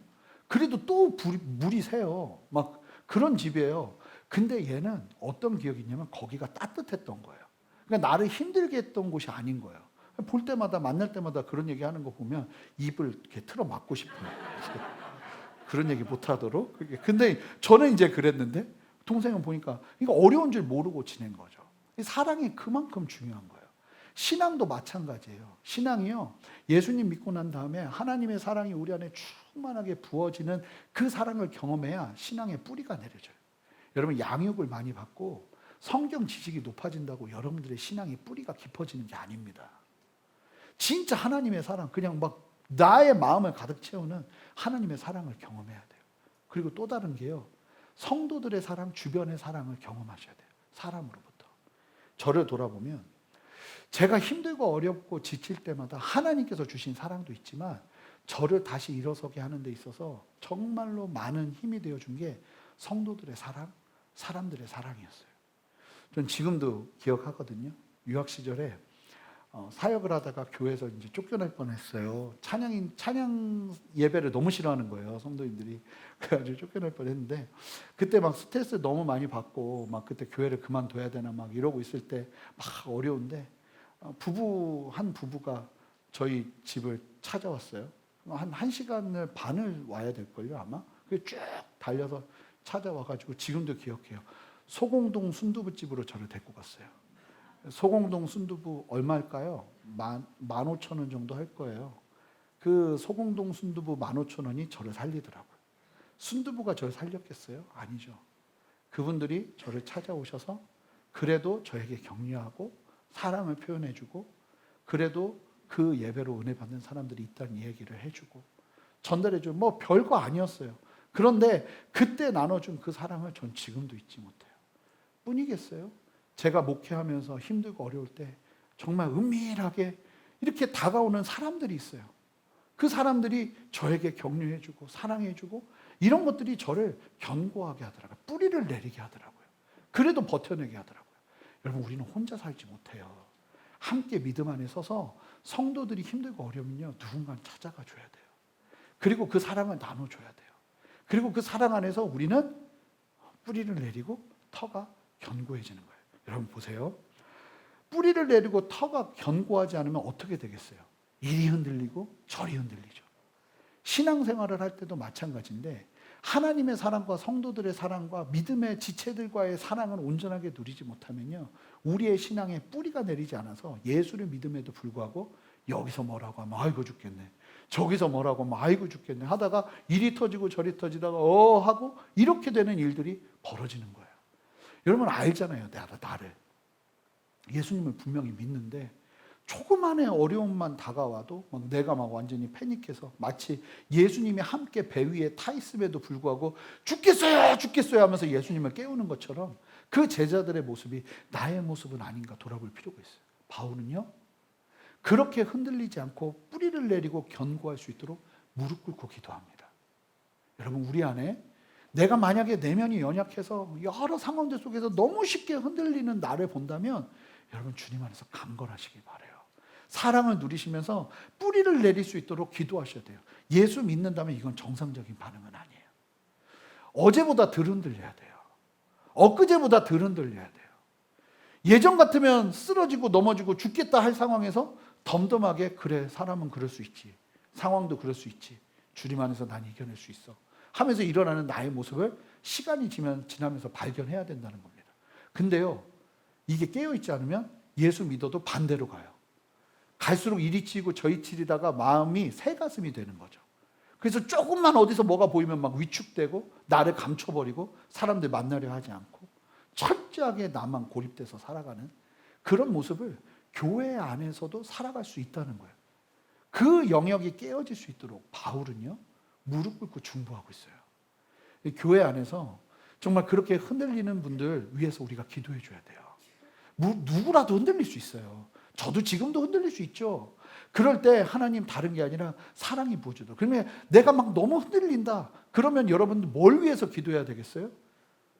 그래도 또 물이 새요. 막 그런 집이에요. 근데 얘는 어떤 기억이 있냐면 거기가 따뜻했던 거예요. 그러니까 나를 힘들게 했던 곳이 아닌 거예요. 볼 때마다, 만날 때마다 그런 얘기 하는 거 보면 입을 이렇게 틀어 막고 싶어요. 그런 얘기 못 하도록. 근데 저는 이제 그랬는데, 동생은 보니까 이거 어려운 줄 모르고 지낸 거죠. 사랑이 그만큼 중요한 거예요. 신앙도 마찬가지예요. 신앙이요, 예수님 믿고 난 다음에 하나님의 사랑이 우리 안에 충만하게 부어지는 그 사랑을 경험해야 신앙의 뿌리가 내려져요. 여러분, 양육을 많이 받고 성경 지식이 높아진다고 여러분들의 신앙의 뿌리가 깊어지는 게 아닙니다. 진짜 하나님의 사랑, 그냥 막 나의 마음을 가득 채우는 하나님의 사랑을 경험해야 돼요. 그리고 또 다른 게요, 성도들의 사랑, 주변의 사랑을 경험하셔야 돼요. 사람으로부터. 저를 돌아보면 제가 힘들고 어렵고 지칠 때마다 하나님께서 주신 사랑도 있지만, 저를 다시 일어서게 하는 데 있어서 정말로 많은 힘이 되어준 게 성도들의 사랑, 사람들의 사랑이었어요. 전 지금도 기억하거든요. 유학 시절에 사역을 하다가 교회에서 이제 쫓겨날 뻔했어요. 찬양 예배를 너무 싫어하는 거예요, 성도님들이. 그래가지고 쫓겨날 뻔했는데, 그때 막 스트레스 너무 많이 받고, 막 그때 교회를 그만둬야 되나 막 이러고 있을 때 막 어려운데, 한 부부가 저희 집을 찾아왔어요. 한 시간을 반을 와야 될걸요, 아마. 쭉 달려서 찾아와가지고 지금도 기억해요. 소공동 순두부집으로 저를 데리고 갔어요. 소공동 순두부 얼마일까요? 15,000원 정도 할 거예요. 그 소공동 순두부 15,000원이 저를 살리더라고요. 순두부가 저를 살렸겠어요? 아니죠. 그분들이 저를 찾아오셔서 그래도 저에게 격려하고 사랑을 표현해주고, 그래도 그 예배로 은혜 받는 사람들이 있다는 얘기를 해주고 전달해주고, 뭐 별거 아니었어요. 그런데 그때 나눠준 그 사랑을 전 지금도 잊지 못해요. 뿐이겠어요? 제가 목회하면서 힘들고 어려울 때 정말 은밀하게 이렇게 다가오는 사람들이 있어요. 그 사람들이 저에게 격려해주고 사랑해주고 이런 것들이 저를 견고하게 하더라고요. 뿌리를 내리게 하더라고요. 그래도 버텨내게 하더라고요. 여러분, 우리는 혼자 살지 못해요. 함께 믿음 안에 서서 성도들이 힘들고 어려우면요, 누군가 찾아가 줘야 돼요. 그리고 그 사랑을 나눠줘야 돼요. 그리고 그 사랑 안에서 우리는 뿌리를 내리고 터가 견고해지는 거예요. 여러분 보세요. 뿌리를 내리고 터가 견고하지 않으면 어떻게 되겠어요? 이리 흔들리고 저리 흔들리죠. 신앙생활을 할 때도 마찬가지인데 하나님의 사랑과 성도들의 사랑과 믿음의 지체들과의 사랑을 온전하게 누리지 못하면요, 우리의 신앙에 뿌리가 내리지 않아서 예수를 믿음에도 불구하고 여기서 뭐라고 하면 아이고 죽겠네, 저기서 뭐라고 하면 아이고 죽겠네 하다가 이리 터지고 저리 터지다가 하고 이렇게 되는 일들이 벌어지는 거예요. 여러분 알잖아요. 나를 예수님을 분명히 믿는데 조그만의 어려움만 다가와도 내가 완전히 패닉해서 마치 예수님이 함께 배 위에 타 있음에도 불구하고 죽겠어요 죽겠어요 하면서 예수님을 깨우는 것처럼 그 제자들의 모습이 나의 모습은 아닌가 돌아볼 필요가 있어요. 바울은요, 그렇게 흔들리지 않고 뿌리를 내리고 견고할 수 있도록 무릎 꿇고 기도합니다. 여러분, 우리 안에 내가 만약에 내면이 연약해서 여러 상황들 속에서 너무 쉽게 흔들리는 나를 본다면 여러분, 주님 안에서 강건하시길 바라요. 사랑을 누리시면서 뿌리를 내릴 수 있도록 기도하셔야 돼요. 예수 믿는다면 이건 정상적인 반응은 아니에요. 어제보다 덜 흔들려야 돼요. 엊그제보다 덜 흔들려야 돼요. 예전 같으면 쓰러지고 넘어지고 죽겠다 할 상황에서 덤덤하게 그래, 사람은 그럴 수 있지, 상황도 그럴 수 있지, 주님 안에서 난 이겨낼 수 있어 하면서 일어나는 나의 모습을 시간이 지나면서 발견해야 된다는 겁니다. 근데요, 이게 깨어있지 않으면 예수 믿어도 반대로 가요. 갈수록 이리 치고 저리 치리다가 마음이 새가슴이 되는 거죠. 그래서 조금만 어디서 뭐가 보이면 막 위축되고 나를 감춰버리고 사람들 만나려 하지 않고 철저하게 나만 고립돼서 살아가는 그런 모습을 교회 안에서도 살아갈 수 있다는 거예요. 그 영역이 깨어질 수 있도록 바울은요, 무릎 꿇고 중보하고 있어요. 교회 안에서 정말 그렇게 흔들리는 분들 위해서 우리가 기도해 줘야 돼요. 누구라도 흔들릴 수 있어요. 저도 지금도 흔들릴 수 있죠. 그럴 때 하나님 다른 게 아니라 사랑이 부어주도록. 그러면 내가 막 너무 흔들린다. 그러면 여러분들 뭘 위해서 기도해야 되겠어요?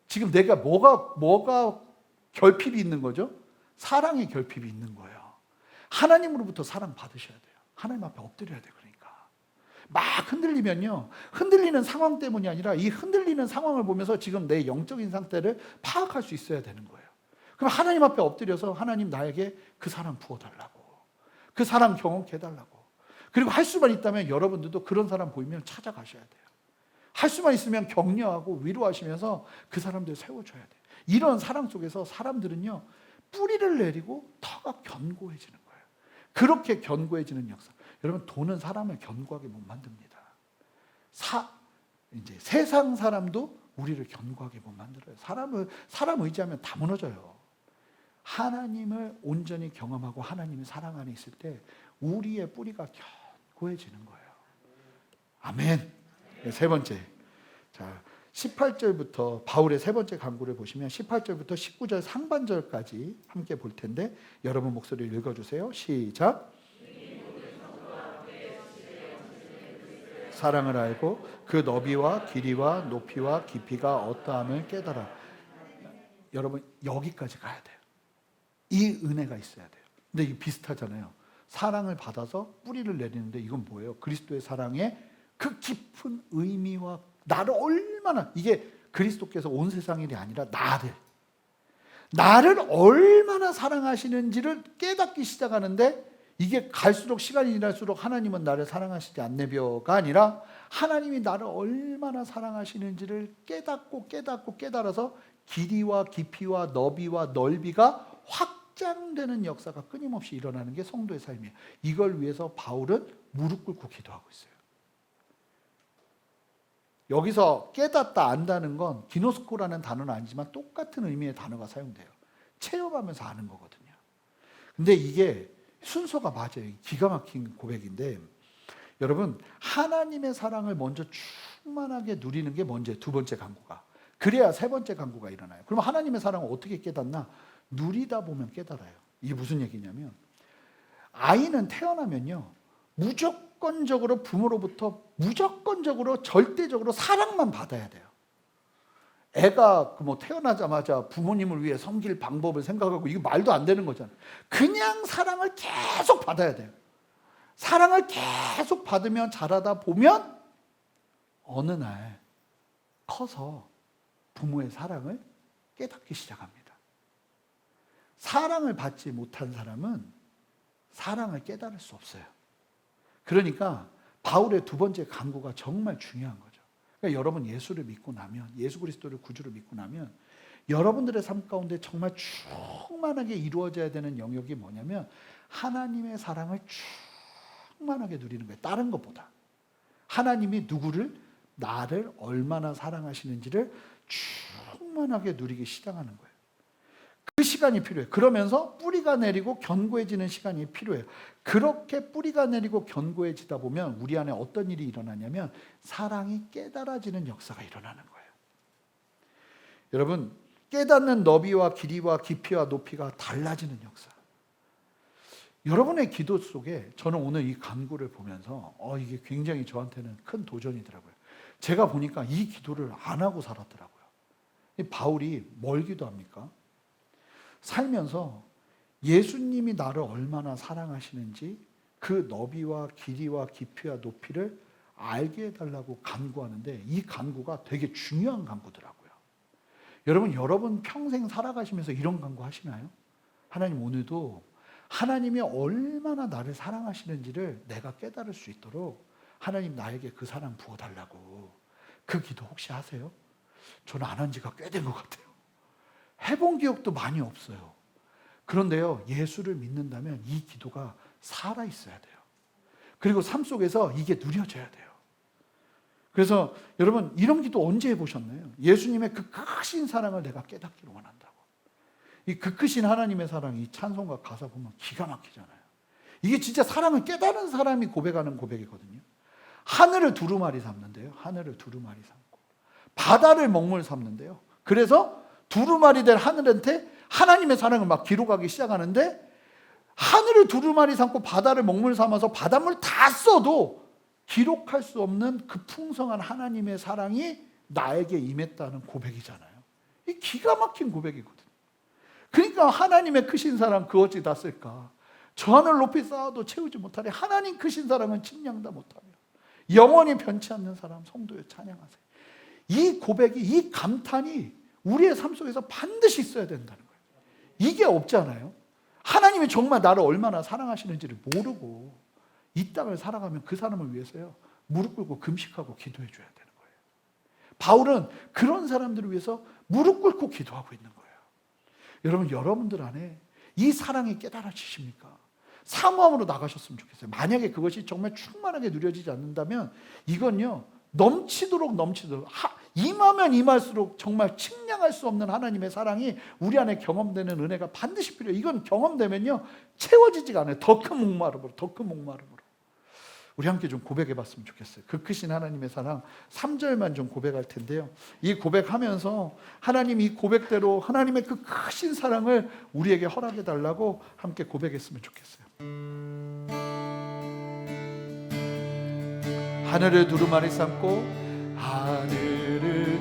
지금 내가 뭐가 결핍이 있는 거죠? 사랑의 결핍이 있는 거예요. 하나님으로부터 사랑 받으셔야 돼요. 하나님 앞에 엎드려야 돼요. 그러니까 막 흔들리면요, 흔들리는 상황 때문이 아니라 이 흔들리는 상황을 보면서 지금 내 영적인 상태를 파악할 수 있어야 되는 거예요. 그럼 하나님 앞에 엎드려서 하나님 나에게 그 사랑 부어달라고, 그 사랑 경험케 해달라고. 그리고 할 수만 있다면 여러분들도 그런 사람 보이면 찾아가셔야 돼요. 할 수만 있으면 격려하고 위로하시면서 그 사람들 세워줘야 돼요. 이런 사랑 속에서 사람들은요, 뿌리를 내리고 터가 견고해지는 거예요. 그렇게 견고해지는 역사. 여러분, 돈은 사람을 견고하게 못 만듭니다. 이제 세상 사람도 우리를 견고하게 못 만들어요. 사람 의지하면 다 무너져요. 하나님을 온전히 경험하고 하나님의 사랑 안에 있을 때 우리의 뿌리가 견고해지는 거예요. 아멘. 네, 세 번째. 자, 18절부터 바울의 세 번째 간구를 보시면 18절부터 19절 상반절까지 함께 볼 텐데 여러분 목소리를 읽어주세요. 시작. 사랑을 알고 그 너비와 길이와 높이와 깊이가 어떠함을 깨달아. 여러분, 여기까지 가야 돼요. 이 은혜가 있어야 돼요. 근데 이게 비슷하잖아요. 사랑을 받아서 뿌리를 내리는데 이건 뭐예요? 그리스도의 사랑의 그 깊은 의미와 나를 얼마나, 이게 그리스도께서 온 세상 일이 아니라 나를 얼마나 사랑하시는지를 깨닫기 시작하는데, 이게 갈수록 시간이 지날수록 하나님은 나를 사랑하시지 않네벼가 아니라 하나님이 나를 얼마나 사랑하시는지를 깨달아서 길이와 깊이와 너비와 넓이가 확장되는 역사가 끊임없이 일어나는 게 성도의 삶이에요. 이걸 위해서 바울은 무릎 꿇고 기도하고 있어요. 여기서 깨닫다, 안다는 건 기노스코라는 단어는 아니지만 똑같은 의미의 단어가 사용돼요. 체험하면서 아는 거거든요. 근데 이게 순서가 맞아요. 기가 막힌 고백인데, 여러분, 하나님의 사랑을 먼저 충만하게 누리는 게 먼저 두 번째 간구가. 그래야 세 번째 간구가 일어나요. 그럼 하나님의 사랑을 어떻게 깨닫나? 누리다 보면 깨달아요. 이게 무슨 얘기냐면 아이는 태어나면요 무조건적으로 부모로부터 무조건적으로 절대적으로 사랑만 받아야 돼요. 애가 뭐 태어나자마자 부모님을 위해 섬길 방법을 생각하고 이게 말도 안 되는 거잖아요. 그냥 사랑을 계속 받아야 돼요. 사랑을 계속 받으면 자라다 보면 어느 날 커서 부모의 사랑을 깨닫기 시작합니다. 사랑을 받지 못한 사람은 사랑을 깨달을 수 없어요. 그러니까 바울의 두 번째 간구가 정말 중요한 거죠. 그러니까 여러분 예수를 믿고 나면, 예수 그리스도를 구주로 믿고 나면 여러분들의 삶 가운데 정말 충만하게 이루어져야 되는 영역이 뭐냐면 하나님의 사랑을 충만하게 누리는 거예요. 다른 것보다. 하나님이 나를 얼마나 사랑하시는지를 충만하게 누리기 시작하는 거예요. 그 시간이 필요해요. 그러면서 뿌리가 내리고 견고해지는 시간이 필요해요. 그렇게 뿌리가 내리고 견고해지다 보면 우리 안에 어떤 일이 일어나냐면 사랑이 깨달아지는 역사가 일어나는 거예요. 여러분, 깨닫는 너비와 길이와 깊이와 높이가 달라지는 역사. 여러분의 기도 속에 저는 오늘 이 간구를 보면서 이게 굉장히 저한테는 큰 도전이더라고요. 제가 보니까 이 기도를 안 하고 살았더라고요. 바울이 뭘 기도합니까? 살면서 예수님이 나를 얼마나 사랑하시는지 그 너비와 길이와 깊이와 높이를 알게 해달라고 간구하는데 이 간구가 되게 중요한 간구더라고요. 여러분 평생 살아가시면서 이런 간구 하시나요? 하나님, 오늘도 하나님이 얼마나 나를 사랑하시는지를 내가 깨달을 수 있도록 하나님 나에게 그 사랑 부어달라고. 그 기도 혹시 하세요? 저는 안 한 지가 꽤 된 것 같아요. 해본 기억도 많이 없어요. 그런데요, 예수를 믿는다면 이 기도가 살아있어야 돼요. 그리고 삶 속에서 이게 누려져야 돼요. 그래서 여러분, 이런 기도 언제 해보셨나요? 예수님의 그 크신 사랑을 내가 깨닫기를 원한다고. 이 그 크신 하나님의 사랑, 이 찬송가 가사 보면 기가 막히잖아요. 이게 진짜 사랑을 깨달은 사람이 고백하는 고백이거든요. 하늘을 두루마리 삼는데요. 하늘을 두루마리 삼고 바다를 먹물 삼는데요. 그래서 두루마리 된 하늘한테 하나님의 사랑을 막 기록하기 시작하는데 하늘을 두루마리 삼고 바다를 먹물 삼아서 바닷물 다 써도 기록할 수 없는 그 풍성한 하나님의 사랑이 나에게 임했다는 고백이잖아요. 이 기가 막힌 고백이거든요. 그러니까 하나님의 크신 사랑 그 어찌 다 쓸까? 저 하늘 높이 쌓아도 채우지 못하리. 하나님 크신 사랑은 측량 다 못하며 영원히 변치 않는 사람 성도여 찬양하세요. 이 고백이, 이 감탄이 우리의 삶 속에서 반드시 있어야 된다는 거예요. 이게 없잖아요. 하나님이 정말 나를 얼마나 사랑하시는지를 모르고 이 땅을 살아가면 그 사람을 위해서요 무릎 꿇고 금식하고 기도해 줘야 되는 거예요. 바울은 그런 사람들을 위해서 무릎 꿇고 기도하고 있는 거예요. 여러분, 여러분들 안에 이 사랑이 깨달아지십니까? 사모함으로 나가셨으면 좋겠어요. 만약에 그것이 정말 충만하게 누려지지 않는다면 이건요 넘치도록 임하면 임할수록 정말 측량할 수 없는 하나님의 사랑이 우리 안에 경험되는 은혜가 반드시 필요해요. 이건 경험되면요 채워지지가 않아요. 더 큰 목마름으로, 더 큰 목마름으로. 우리 함께 좀 고백해 봤으면 좋겠어요. 그 크신 하나님의 사랑 3절만 좀 고백할 텐데요. 이 고백하면서 하나님 이 고백대로 하나님의 그 크신 사랑을 우리에게 허락해 달라고 함께 고백했으면 좋겠어요. 하늘을 두루마리 삼고 하늘을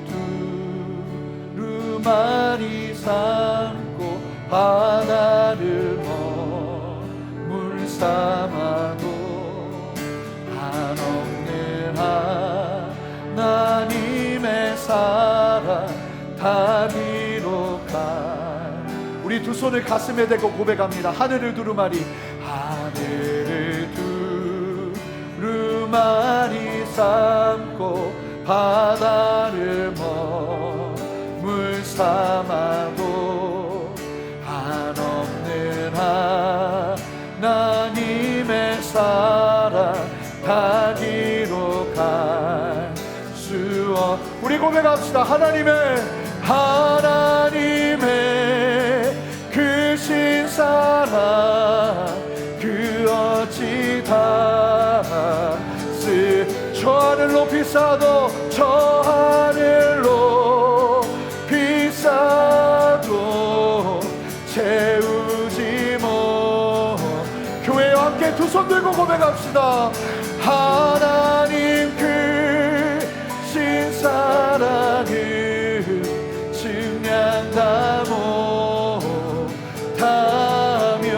두루마리 삼고 바다를 먹물 삼아도 한없는 하나님의 사랑 다 기록한 우리 두 손을 가슴에 대고 고백합니다. 하늘을 두루마리 두루마리 삼고 바다를 먹물 삼아도 한없는 하나님의 사랑 다 기록할 수 없. 우리 고백합시다. 하나님의 크신 사랑 그 어찌 다 저 하늘 높이 쌓아도 저 하늘로 채우지 뭐. 교회와 함께 두 손 들고 고백합시다. 하나님 크신 사랑을 증량다 못하며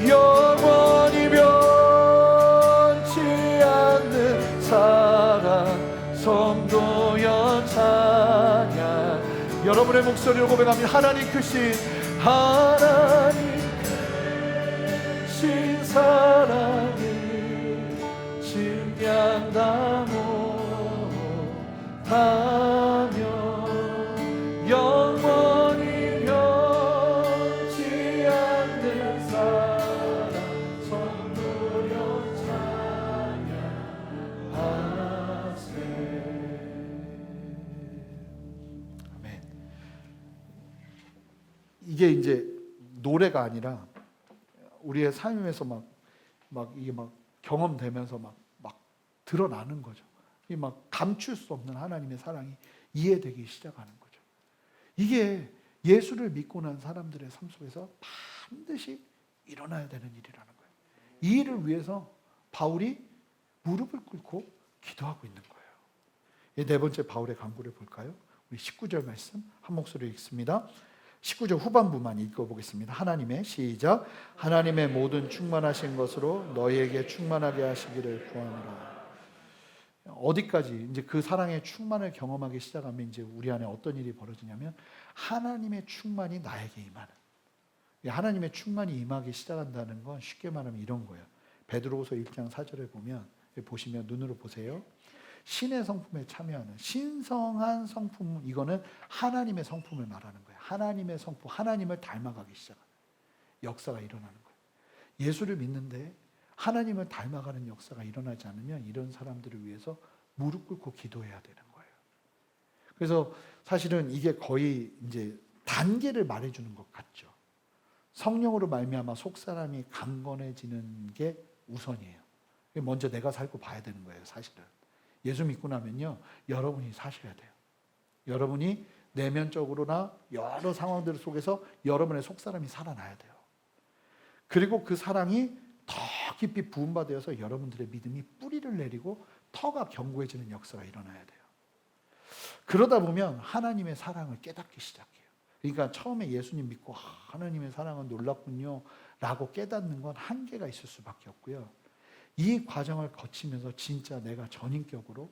영원히 변치 않는 사랑 성도여 찬양. 여러분의 목소리로 고백합니다. 하나님 크신 사랑을 증량다 못하며 영원히 변치 않는 사랑 성도여 찬양하세. 아멘. 이게 이제 노래가 아니라 우리의 삶에서 이게 경험되면서 막 드러나는 거죠. 이게 감출 수 없는 하나님의 사랑이 이해되기 시작하는 거죠. 이게 예수를 믿고 난 사람들의 삶 속에서 반드시 일어나야 되는 일이라는 거예요. 이 일을 위해서 바울이 무릎을 꿇고 기도하고 있는 거예요. 네 번째 바울의 간구를 볼까요? 우리 19절 말씀 한 목소리로 읽습니다. 19절 후반부만 읽어보겠습니다. 하나님의 시작. 하나님의 모든 충만하신 것으로 너희에게 충만하게 하시기를 구하노라. 어디까지 이제 그 사랑의 충만을 경험하기 시작하면 이제 우리 안에 어떤 일이 벌어지냐면 하나님의 충만이 나에게 임하는. 하나님의 충만이 임하기 시작한다는 건 쉽게 말하면 이런 거예요. 베드로후서 1장 4절에 보시면 눈으로 보세요. 신의 성품에 참여하는 신성한 성품, 이거는 하나님의 성품을 말하는 거예요. 하나님의 성품, 하나님을 닮아가기 시작하는 역사가 일어나는 거예요. 예수를 믿는데 하나님을 닮아가는 역사가 일어나지 않으면 이런 사람들을 위해서 무릎 꿇고 기도해야 되는 거예요. 그래서 사실은 이게 거의 이제 단계를 말해주는 것 같죠. 성령으로 말미암아 속사람이 강건해지는 게 우선이에요. 먼저 내가 살고 봐야 되는 거예요, 사실은. 예수 믿고 나면요, 여러분이 사셔야 돼요. 여러분이 내면적으로나 여러 상황들 속에서 여러분의 속사람이 살아나야 돼요. 그리고 그 사랑이 더 깊이 부음받아서 여러분들의 믿음이 뿌리를 내리고 터가 견고해지는 역사가 일어나야 돼요. 그러다 보면 하나님의 사랑을 깨닫기 시작해요. 그러니까 처음에 예수님 믿고 하나님의 사랑은 놀랍군요 라고 깨닫는 건 한계가 있을 수밖에 없고요. 이 과정을 거치면서 진짜 내가 전인격으로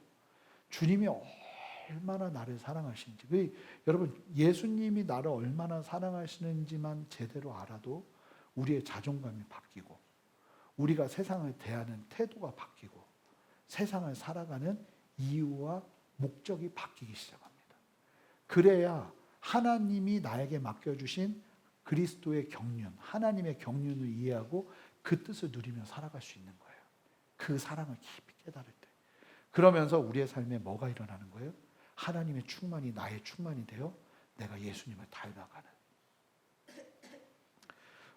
주님이 얼마나 나를 사랑하시는지, 여러분 예수님이 나를 얼마나 사랑하시는지만 제대로 알아도 우리의 자존감이 바뀌고 우리가 세상을 대하는 태도가 바뀌고 세상을 살아가는 이유와 목적이 바뀌기 시작합니다. 그래야 하나님이 나에게 맡겨주신 그리스도의 경륜, 하나님의 경륜을 이해하고 그 뜻을 누리며 살아갈 수 있는 거예요. 그 사랑을 깊이 깨달을 때. 그러면서 우리의 삶에 뭐가 일어나는 거예요? 하나님의 충만이 나의 충만이 되어 내가 예수님을 닮아가는.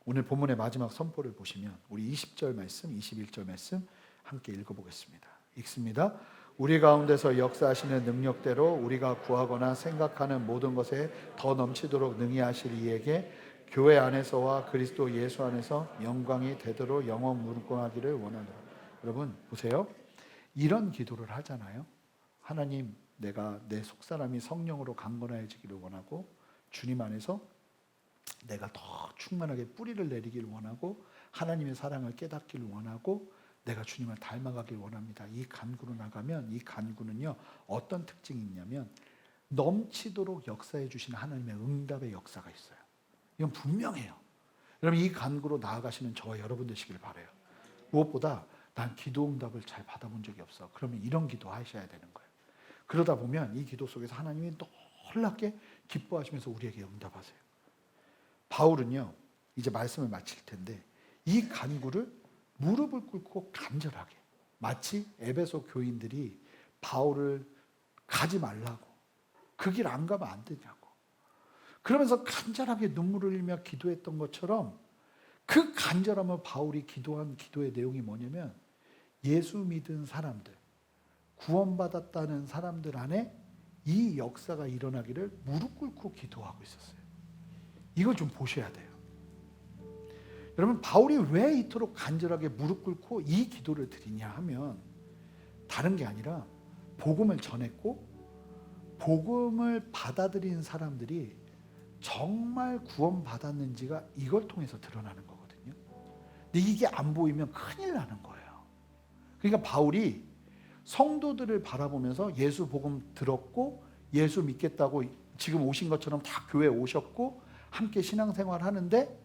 오늘 본문의 마지막 선포를 보시면 우리 20절 말씀, 21절 말씀 함께 읽어보겠습니다. 읽습니다. 우리 가운데서 역사하시는 능력대로 우리가 구하거나 생각하는 모든 것에 더 넘치도록 능히 하실 이에게 교회 안에서와 그리스도 예수 안에서 영광이 되도록 영원 무궁하기를 원하노라. 여러분 보세요. 이런 기도를 하잖아요. 하나님, 내가 내 속사람이 성령으로 강건해지기를 원하고 주님 안에서 내가 더 충만하게 뿌리를 내리기를 원하고 하나님의 사랑을 깨닫기를 원하고 내가 주님을 닮아가길 원합니다. 이 간구로 나가면 이 간구는요 어떤 특징이 있냐면 넘치도록 역사해 주신 하나님의 응답의 역사가 있어요. 이건 분명해요. 여러분 이 간구로 나아가시는 저와 여러분 되시길 바라요. 무엇보다 난 기도 응답을 잘 받아본 적이 없어. 그러면 이런 기도 하셔야 되는 거예요. 그러다 보면 이 기도 속에서 하나님이 놀랍게 기뻐하시면서 우리에게 응답하세요. 바울은요 이제 말씀을 마칠 텐데 이 간구를 무릎을 꿇고 간절하게, 마치 에베소 교인들이 바울을 가지 말라고, 그 길 안 가면 안 되냐고 그러면서 간절하게 눈물을 흘리며 기도했던 것처럼 그 간절함을 바울이 기도한 기도의 내용이 뭐냐면 예수 믿은 사람들, 구원받았다는 사람들 안에 이 역사가 일어나기를 무릎 꿇고 기도하고 있었어요. 이걸 좀 보셔야 돼요. 여러분, 바울이 왜 이토록 간절하게 무릎 꿇고 이 기도를 드리냐 하면 다른 게 아니라 복음을 전했고 복음을 받아들인 사람들이 정말 구원받았는지가 이걸 통해서 드러나는 거거든요. 근데 이게 안 보이면 큰일 나는 거예요. 그러니까 바울이 성도들을 바라보면서 예수 복음 들었고 예수 믿겠다고 지금 오신 것처럼 다 교회에 오셨고 함께 신앙생활 하는데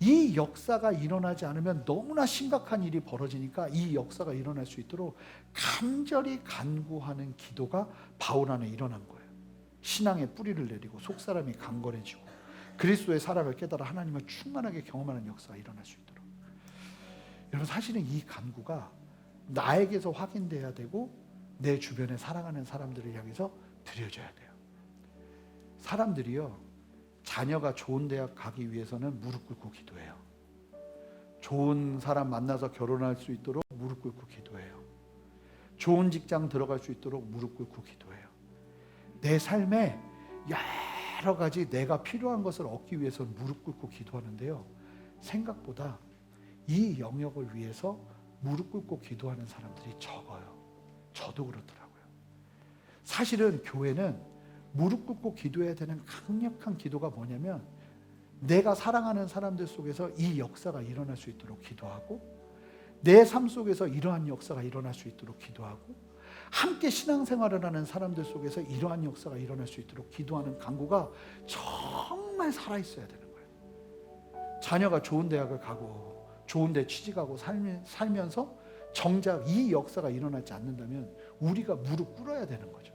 이 역사가 일어나지 않으면 너무나 심각한 일이 벌어지니까 이 역사가 일어날 수 있도록 간절히 간구하는 기도가 바울 안에 일어난 거예요. 신앙의 뿌리를 내리고 속사람이 강건해지고 그리스도의 사랑을 깨달아 하나님을 충만하게 경험하는 역사가 일어날 수 있도록. 여러분, 사실은 이 간구가 나에게서 확인돼야 되고 내 주변에 사랑하는 사람들을 향해서 드려져야 돼요. 사람들이요, 자녀가 좋은 대학 가기 위해서는 무릎 꿇고 기도해요. 좋은 사람 만나서 결혼할 수 있도록 무릎 꿇고 기도해요. 좋은 직장 들어갈 수 있도록 무릎 꿇고 기도해요. 내 삶에 여러 가지 내가 필요한 것을 얻기 위해서 무릎 꿇고 기도하는데요, 생각보다 이 영역을 위해서 무릎 꿇고 기도하는 사람들이 적어요. 저도 그렇더라고요. 사실은 교회는 무릎 꿇고 기도해야 되는 강력한 기도가 뭐냐면 내가 사랑하는 사람들 속에서 이 역사가 일어날 수 있도록 기도하고 내 삶 속에서 이러한 역사가 일어날 수 있도록 기도하고 함께 신앙생활을 하는 사람들 속에서 이러한 역사가 일어날 수 있도록 기도하는 간구가 정말 살아있어야 되는 거예요. 자녀가 좋은 대학을 가고 좋은 데 취직하고 살면서 정작 이 역사가 일어나지 않는다면 우리가 무릎 꿇어야 되는 거죠.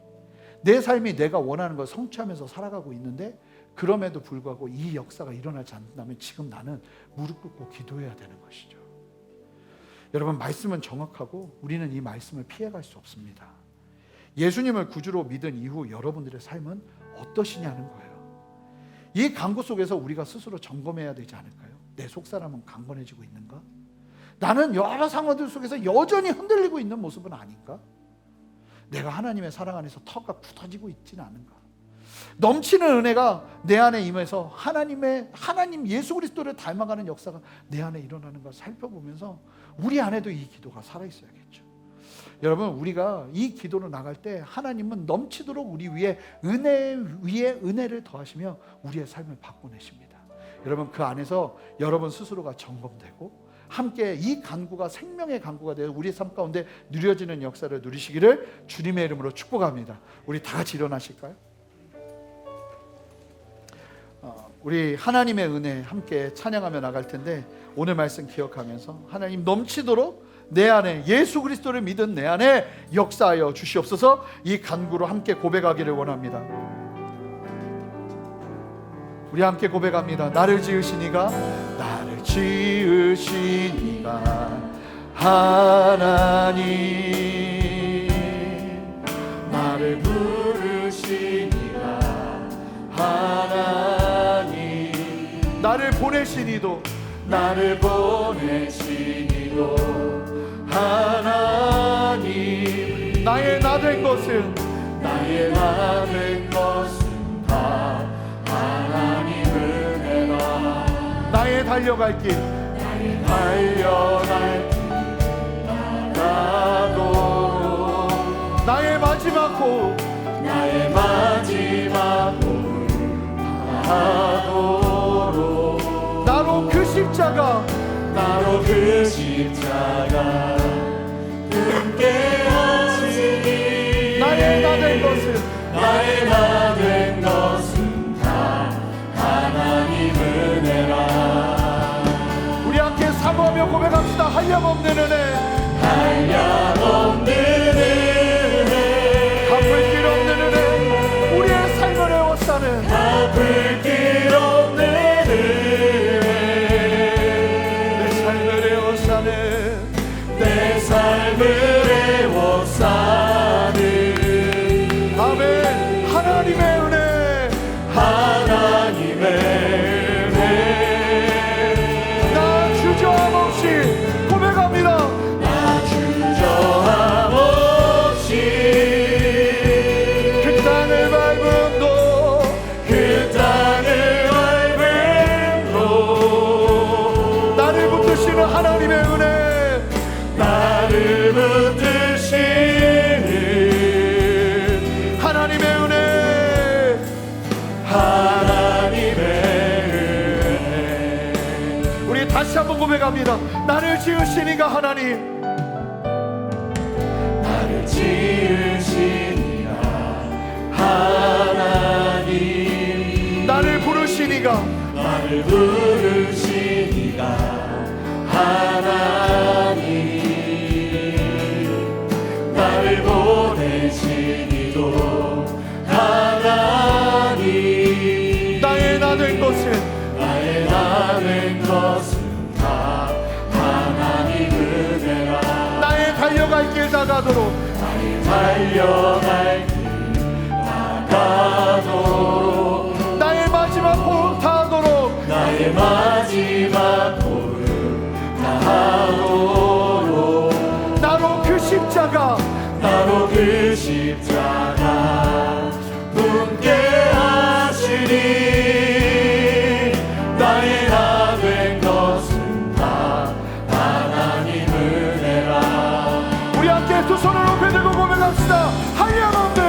내 삶이 내가 원하는 걸 성취하면서 살아가고 있는데 그럼에도 불구하고 이 역사가 일어나지 않는다면 지금 나는 무릎 꿇고 기도해야 되는 것이죠. 여러분, 말씀은 정확하고 우리는 이 말씀을 피해갈 수 없습니다. 예수님을 구주로 믿은 이후 여러분들의 삶은 어떠시냐는 거예요. 이 간구 속에서 우리가 스스로 점검해야 되지 않을까요? 내 속사람은 강건해지고 있는가? 나는 여러 상황들 속에서 여전히 흔들리고 있는 모습은 아닌가? 내가 하나님의 사랑 안에서 터가 굳어지고 있지는 않은가? 넘치는 은혜가 내 안에 임해서 하나님 예수 그리스도를 닮아가는 역사가 내 안에 일어나는 걸 살펴보면서 우리 안에도 이 기도가 살아있어야겠죠. 여러분, 우리가 이 기도로 나갈 때 하나님은 넘치도록 우리 위에 은혜 위에 은혜를 더하시며 우리의 삶을 바꿔내십니다. 여러분, 그 안에서 여러분 스스로가 점검되고 함께 이 간구가 생명의 간구가 되어 우리의 삶 가운데 누려지는 역사를 누리시기를 주님의 이름으로 축복합니다. 우리 다 같이 일어나실까요? 우리 하나님의 은혜 함께 찬양하며 나갈 텐데 오늘 말씀 기억하면서 하나님 넘치도록 내 안에 예수 그리스도를 믿은 내 안에 역사하여 주시옵소서. 이 간구로 함께 고백하기를 원합니다. 우리 함께 고백합니다. 나를 지으시니가 하나님, 나를 부르시니가 하나님, 나를 보내시니도 하나님, 나의 나 된 것은 다 하나님 은혜라. 나의 달려갈 길 나가도 나의 마지막 호흡 하도록 나로 그 십자가 함께하시니 나의 나 된 것은 다 하나님 은혜라. 우리 함께 사모하며 고백합시다. 한량없는 은혜, 갚을 길 없는 은혜, 우리의 삶을 에워싸는 갚을 길 없는 은혜, 내 삶을 에워싸는 아멘. 하나님의 한번 고백합니다. 나를 지으신 이가 하나님, 나를 지으신 이가 하나님, 나를 부르신 이가, 나를 부르신 이가 하나님, 나를 보내신 이도 하나님, 나의 나 된 것은, 나의 나 된 것은 다 하나님 은혜라. 나의 달려갈 길 다가도록, 나의 달려갈 길 다가도록, 나의 마지막 호흡 다하도록, 나의 마지막 호흡 다하도록, 나로 그 십자가, 나로 그 십자가 붙게 하시니, 나의 나 된 것은 다 하나님 은혜라. 우리 함께 두 손을 높이 들고 고백합시다. 한량없는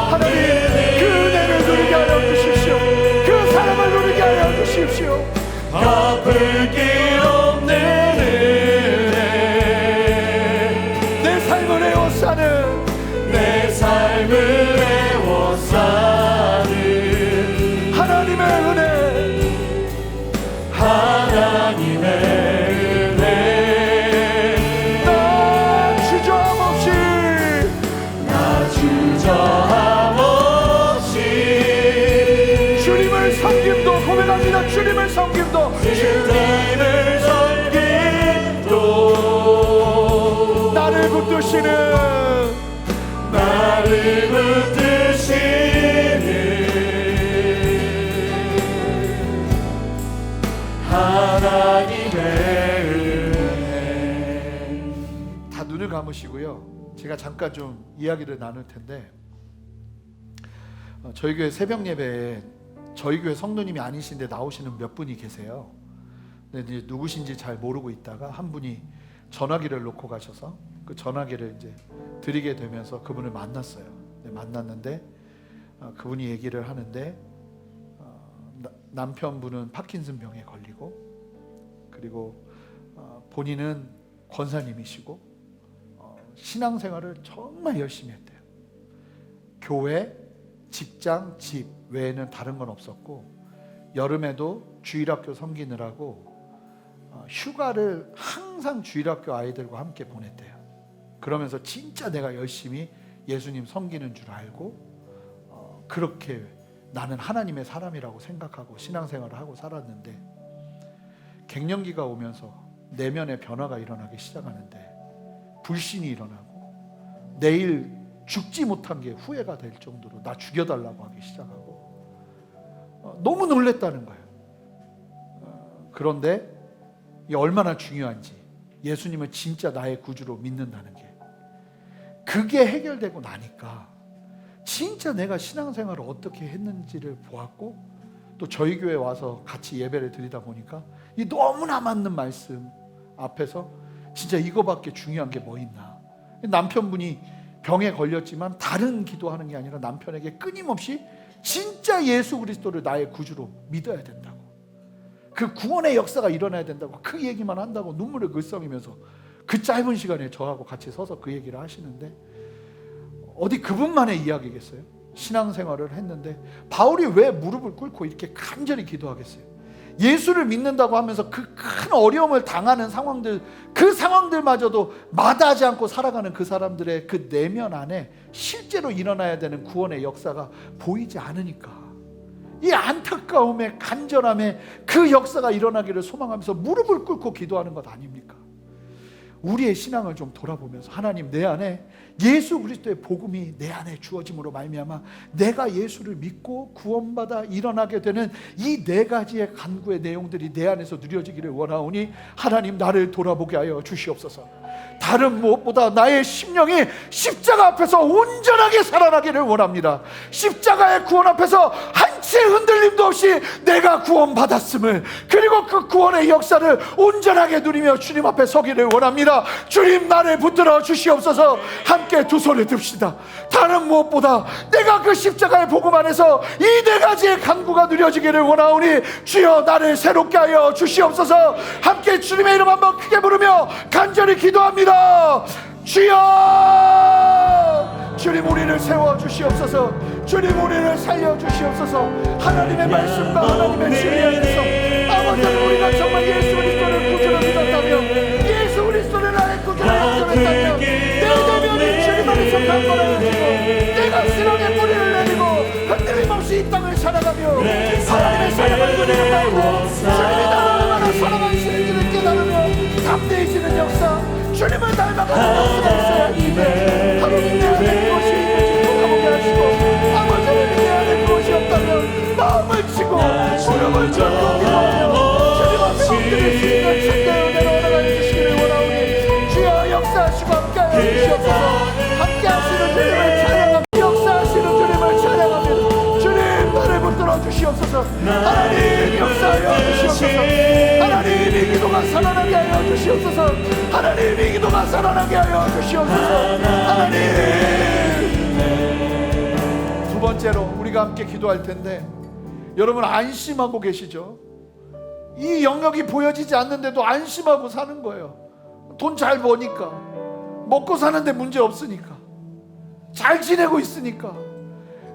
하나님, 그 은혜를 누리게 하여 주십시오. 그 사랑을 누리게 하여 주십시오. 갚을 길 없는 은혜, 내 삶을 에워싸는, 내 삶을 에워싸는 하나님의 은혜, 하나님의 은혜. 나 주저함 없이, 나 주저함 없이 주님을 섬김도 고백합니다. 주님을 섬김도, 주님을 섬김도, 나를 붙드시는, 나를 붙드시는 하나님의 은혜. 다 눈을 감으시고요. 제가 잠깐 좀 이야기를 나눌 텐데, 저희 교회 새벽 예배에 저희 교회 성도님이 아니신데 나오시는 몇 분이 계세요. 근데 이제 누구신지 잘 모르고 있다가 한 분이 전화기를 놓고 가셔서 그 전화기를 이제 드리게 되면서 그분을 만났어요. 네, 만났는데 그분이 얘기를 하는데 남편분은 파킨슨 병에 걸리고, 그리고 본인은 권사님이시고 신앙생활을 정말 열심히 했대요. 교회, 직장, 집 외에는 다른 건 없었고, 여름에도 주일학교 섬기느라고 휴가를 항상 주일학교 아이들과 함께 보냈대요. 그러면서 진짜 내가 열심히 예수님 섬기는 줄 알고 그렇게 나는 하나님의 사람이라고 생각하고 신앙생활을 하고 살았는데, 갱년기가 오면서 내면의 변화가 일어나기 시작하는데 불신이 일어나고, 내일 죽지 못한 게 후회가 될 정도로 나 죽여달라고 하기 시작하고 너무 놀랬다는 거예요. 그런데 이 얼마나 중요한지, 예수님을 진짜 나의 구주로 믿는다는 게, 그게 해결되고 나니까 진짜 내가 신앙생활을 어떻게 했는지를 보았고, 또 저희 교회 와서 같이 예배를 드리다 보니까 이 너무나 맞는 말씀 앞에서 진짜 이거밖에 중요한 게 뭐 있나. 남편분이 병에 걸렸지만 다른 기도하는 게 아니라 남편에게 끊임없이 진짜 예수 그리스도를 나의 구주로 믿어야 된다고, 그 구원의 역사가 일어나야 된다고 그 얘기만 한다고 눈물을 글썽이면서 그 짧은 시간에 저하고 같이 서서 그 얘기를 하시는데, 어디 그분만의 이야기겠어요? 신앙생활을 했는데 바울이 왜 무릎을 꿇고 이렇게 간절히 기도하겠어요? 예수를 믿는다고 하면서 그 큰 어려움을 당하는 상황들, 그 상황들마저도 마다하지 않고 살아가는 그 사람들의 그 내면 안에 실제로 일어나야 되는 구원의 역사가 보이지 않으니까, 이 안타까움에, 간절함에 그 역사가 일어나기를 소망하면서 무릎을 꿇고 기도하는 것 아닙니까? 우리의 신앙을 좀 돌아보면서, 하나님, 내 안에 예수 그리스도의 복음이 내 안에 주어짐으로 말미암아 내가 예수를 믿고 구원받아 일어나게 되는 이 네 가지의 간구의 내용들이 내 안에서 누려지기를 원하오니 하나님, 나를 돌아보게 하여 주시옵소서. 다른 무엇보다 나의 심령이 십자가 앞에서 온전하게 살아나기를 원합니다. 십자가의 구원 앞에서 한 약간치 흔들림도 없이 내가 구원받았음을, 그리고 그 구원의 역사를 온전하게 누리며 주님 앞에 서기를 원합니다. 주님, 나를 붙들어 주시옵소서. 함께 두 손을 듭시다. 다른 무엇보다 내가 그 십자가의 복음 안에서 이 네 가지의 간구가 누려지기를 원하오니 주여 나를 새롭게 하여 주시옵소서. 함께 주님의 이름 한번 크게 부르며 간절히 기도합니다. 주여, 주님 우리를 세워주시옵소서. 주님 우리를 살려주시옵소서. 하나님의 말씀과 하나님의 진리 안에서 아버지, 우리가 정말 예수 그리스도를 구주로 믿었다면, 예수 그리스도를 나의 구주로 인정했다면, 내 대면이 주님 안에서 강건하여지고 내가 신앙의 뿌리를 내리고 흔들림 없이 이 땅을 살아가며 하나님의 사랑을 누리는 날고 주님이 나를 얼마나 사랑하시는지를 깨달으며 담대해지는 역사, 주님을 닮아가는 역사가 있어야 해. 하나님, 내 안에 무엇이 있는지 돌아보게 하시고, 아버지는 내 안에 무엇이 없다면 마음을 치고 무릎을 꿇고 기도하며 주님 앞에 엎드릴 수 있는 참된 은혜로 허락하여 주시기를 원하오니 주여 역사하시고 함께하여 주시옵소서. 함께하시는 주님을 찬양합니다. 역사하시는 주님을 찬양합니다. 주님, 나를 붙들어 주시옵소서. 하나님, 역사하여 주시옵소서. 하나님, 이 기도가 살아나게 하여 주시옵소서. 하나님, 이 기도가 살아나게 하여 주시옵소서. 하나님. 두 번째로 우리가 함께 기도할 텐데, 여러분 안심하고 계시죠? 이 영역이 보여지지 않는데도 안심하고 사는 거예요. 돈 잘 버니까, 먹고 사는데 문제 없으니까, 잘 지내고 있으니까.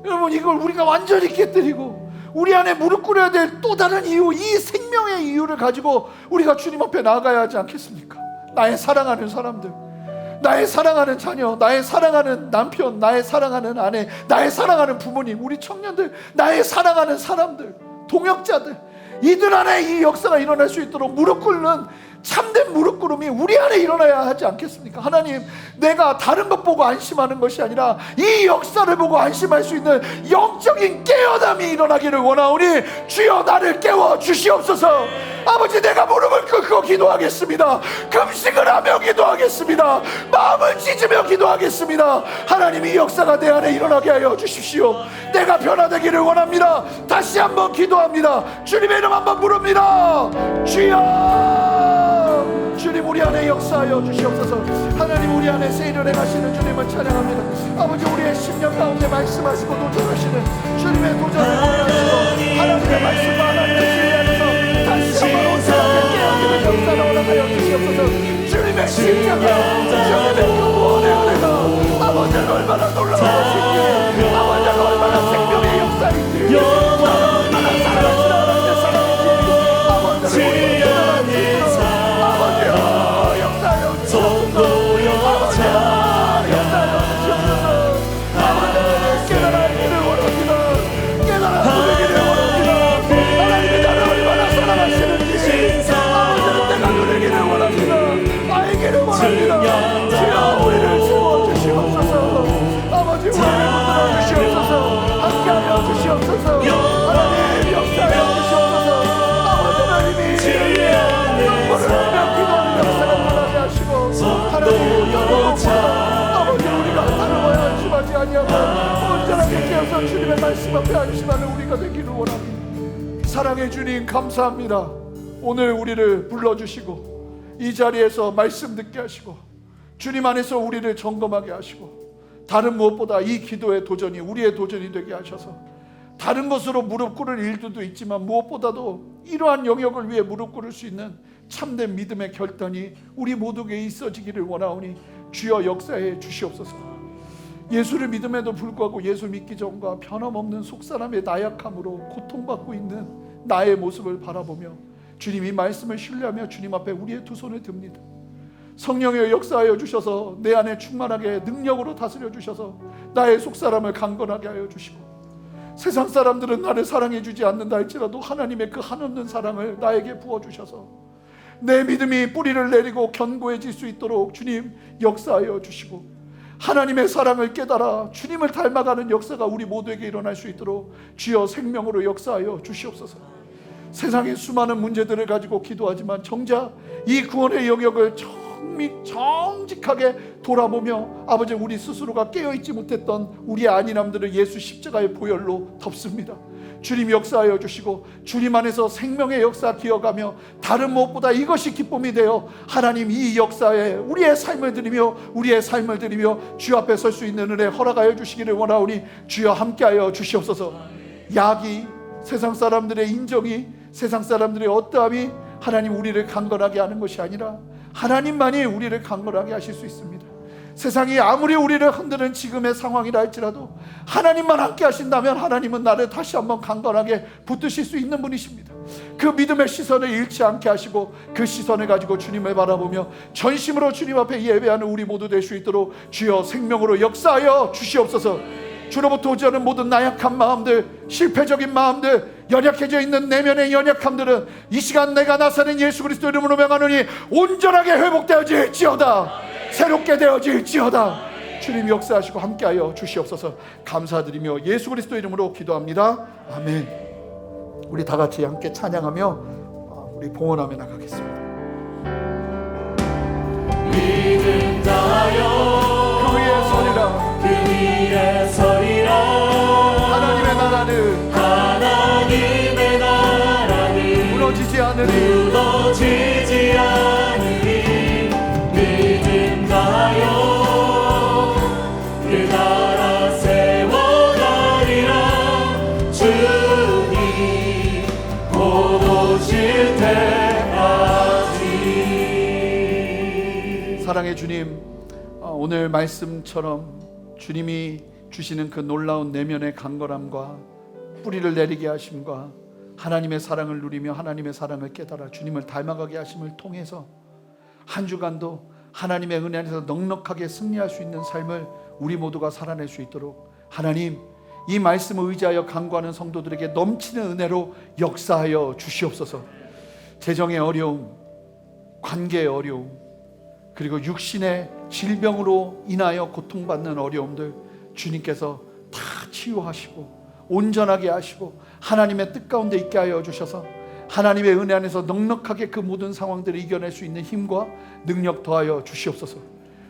여러분, 이걸 우리가 완전히 깨뜨리고 우리 안에 무릎 꿇어야 될 또 다른 이유, 이 생명의 이유를 가지고 우리가 주님 앞에 나아가야 하지 않겠습니까? 나의 사랑하는 사람들, 나의 사랑하는 자녀, 나의 사랑하는 남편, 나의 사랑하는 아내, 나의 사랑하는 부모님, 우리 청년들, 나의 사랑하는 사람들, 동역자들, 이들 안에 이 역사가 일어날 수 있도록 무릎 꿇는 참된 무릎 꿇음이 우리 안에 일어나야 하지 않겠습니까? 하나님, 내가 다른 것 보고 안심하는 것이 아니라 이 역사를 보고 안심할 수 있는 영적인 깨어남이 일어나기를 원하오니 주여 나를 깨워 주시옵소서. 아버지, 내가 무릎을 꿇고 기도하겠습니다. 금식을 하며 기도하겠습니다. 마음을 찢으며 기도하겠습니다. 하나님, 이 역사가 내 안에 일어나게 하여 주십시오. 내가 변화되기를 원합니다. 다시 한번 기도합니다. 주님의 이름 한번 부릅니다. 주여, 주님 우리 안에 역사하여 주시옵소서. 하나님, 우리 안에 새 일을 행하시는 주님을 찬양합니다. 아버지, 우리의 심령 가운데 말씀하시고 도전하시는 주님의 도전을 원하시고 하나님의 말씀과 하나님의 진리 안에서 다시 한번 온전하게 깨어지는 역사를 허락하여 주시옵소서. 주님의 십자가, 주님의 그 구원의 은혜가 아버지는 얼마나 놀라우신지, 아버지는 얼마나 생명의 역사인지, 얼마나 사랑하시는 하나님의 사랑인지, 아버지는 우리를 깨달아 주시옵소서. 아버지여, 역사하여 주시옵소서. 아버지여, 역사하여 주시옵소서. 아버지는 깨달아지기를 원합니다. 깨달아 누리기를 원합니다. 하나님이 나를 얼마나 사랑하시는지 아버지는 내가 누리기를 원합니다. 알기를 원합니다. 주여, 우리를 세워주시옵소서. 아버지, 우리를 붙들어 주시옵소서. 함께하여 주시옵소서. 하나님, 역사하여 주시옵소서. 아버지는 이미 눈물을 흘려 기도하는 역사가 일어나게 하시고, 하나님, 여러분과 아버지, 우리가 다름을 안심하지 아니하고 온전하게 깨어서 주님의 말씀 앞에 안심하는 우리가 되기를 원합니다. 사랑의 주님, 감사합니다. 오늘 우리를 불러주시고 이 자리에서 말씀 듣게 하시고 주님 안에서 우리를 점검하게 하시고, 다른 무엇보다 이 기도의 도전이 우리의 도전이 되게 하셔서 다른 것으로 무릎 꿇을 일들도 있지만 무엇보다도 이러한 영역을 위해 무릎 꿇을 수 있는 참된 믿음의 결단이 우리 모두에게 있어지기를 원하오니 주여 역사해 주시옵소서. 예수를 믿음에도 불구하고 예수 믿기 전과 변함없는 속사람의 나약함으로 고통받고 있는 나의 모습을 바라보며 주님, 이 말씀을 신뢰하며 주님 앞에 우리의 두 손을 듭니다. 성령의 역사하여 주셔서 내 안에 충만하게 능력으로 다스려 주셔서 나의 속사람을 강건하게 하여 주시고, 세상 사람들은 나를 사랑해 주지 않는다 할지라도 하나님의 그 한없는 사랑을 나에게 부어주셔서 내 믿음이 뿌리를 내리고 견고해질 수 있도록 주님 역사하여 주시고, 하나님의 사랑을 깨달아 주님을 닮아가는 역사가 우리 모두에게 일어날 수 있도록 주여 생명으로 역사하여 주시옵소서. 세상의 수많은 문제들을 가지고 기도하지만 정작 이 구원의 영역을 정직하게 돌아보며 아버지 우리 스스로가 깨어있지 못했던 우리의 안일함들을 예수 십자가의 보혈로 덮습니다. 주님 역사하여 주시고 주님 안에서 생명의 역사 기어가며 다른 무엇보다 이것이 기쁨이 되어 하나님 이 역사에 우리의 삶을 드리며 주 앞에 설 수 있는 은혜 허락하여 주시기를 원하오니 주여 함께하여 주시옵소서. 약이, 세상 사람들의 인정이, 세상 사람들의 어떠함이 하나님 우리를 강건하게 하는 것이 아니라 하나님만이 우리를 강건하게 하실 수 있습니다. 세상이 아무리 우리를 흔드는 지금의 상황이라 할지라도 하나님만 함께 하신다면 하나님은 나를 다시 한번 강건하게 붙드실 수 있는 분이십니다. 그 믿음의 시선을 잃지 않게 하시고 그 시선을 가지고 주님을 바라보며 전심으로 주님 앞에 예배하는 우리 모두 될 수 있도록 주여 생명으로 역사하여 주시옵소서. 주로부터 오지 않은 모든 나약한 마음들, 실패적인 마음들, 연약해져 있는 내면의 연약함들은 이 시간 내가 나사는 예수 그리스도 이름으로 명하노니 온전하게 회복되어질지어다. 새롭게 되어질지어다. 주님 역사하시고 함께하여 주시옵소서. 감사드리며 예수 그리스도 이름으로 기도합니다. 아멘. 우리 다 같이 함께 찬양하며 우리 봉헌하며 나가겠습니다. 믿음 다하여 그 위에 서리라. 그 위에 서리라. 하나님의 나라는 무너지지 않으리. 믿음 다하여 그 나라 세워가리라. 주님 곧 오실 때까지. 사랑의 주님, 오늘 말씀처럼 주님이 주시는 그 놀라운 내면의 강건함과 뿌리를 내리게 하심과 하나님의 사랑을 누리며 하나님의 사랑을 깨달아 주님을 닮아가게 하심을 통해서 한 주간도 하나님의 은혜 안에서 넉넉하게 승리할 수 있는 삶을 우리 모두가 살아낼 수 있도록 하나님, 이 말씀을 의지하여 간구하는 성도들에게 넘치는 은혜로 역사하여 주시옵소서. 재정의 어려움, 관계의 어려움, 그리고 육신의 질병으로 인하여 고통받는 어려움들 주님께서 다 치유하시고 온전하게 하시고 하나님의 뜻 가운데 있게 하여 주셔서 하나님의 은혜 안에서 넉넉하게 그 모든 상황들을 이겨낼 수 있는 힘과 능력 더하여 주시옵소서.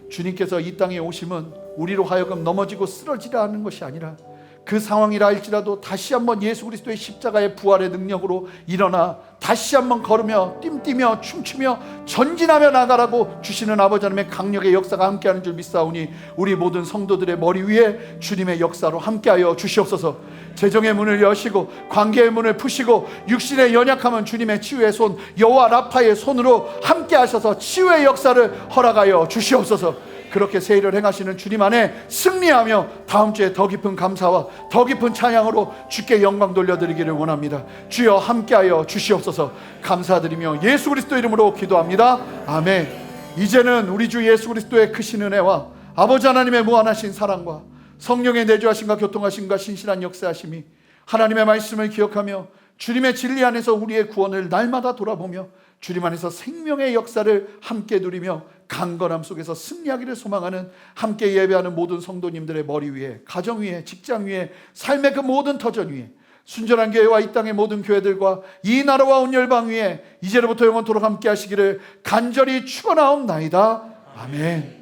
주님께서 이 땅에 오심은 우리로 하여금 넘어지고 쓰러지라 하는 것이 아니라 그 상황이라 할지라도 다시 한번 예수 그리스도의 십자가의 부활의 능력으로 일어나 다시 한번 걸으며 뜀뛰며 춤추며 전진하며 나가라고 주시는 아버지 하나님의 강력의 역사가 함께하는 줄 믿사오니 우리 모든 성도들의 머리 위에 주님의 역사로 함께하여 주시옵소서. 재정의 문을 여시고 관계의 문을 푸시고 육신의 연약함은 주님의 치유의 손 여호와 라파의 손으로 함께하셔서 치유의 역사를 허락하여 주시옵소서. 그렇게 새 일을 행하시는 주님 안에 승리하며 다음 주에 더 깊은 감사와 더 깊은 찬양으로 주께 영광 돌려드리기를 원합니다. 주여 함께하여 주시옵소서. 감사드리며 예수 그리스도 이름으로 기도합니다. 아멘. 이제는 우리 주 예수 그리스도의 크신 은혜와 아버지 하나님의 무한하신 사랑과 성령의 내주하심과 교통하심과 신실한 역사하심이 하나님의 말씀을 기억하며 주님의 진리 안에서 우리의 구원을 날마다 돌아보며 주님 안에서 생명의 역사를 함께 누리며 강건함 속에서 승리하기를 소망하는 함께 예배하는 모든 성도님들의 머리 위에, 가정 위에, 직장 위에, 삶의 그 모든 터전 위에, 순전한 교회와 이 땅의 모든 교회들과 이 나라와 온 열방 위에 이제로부터 영원토록 함께 하시기를 간절히 축원하옵나이다. 아멘.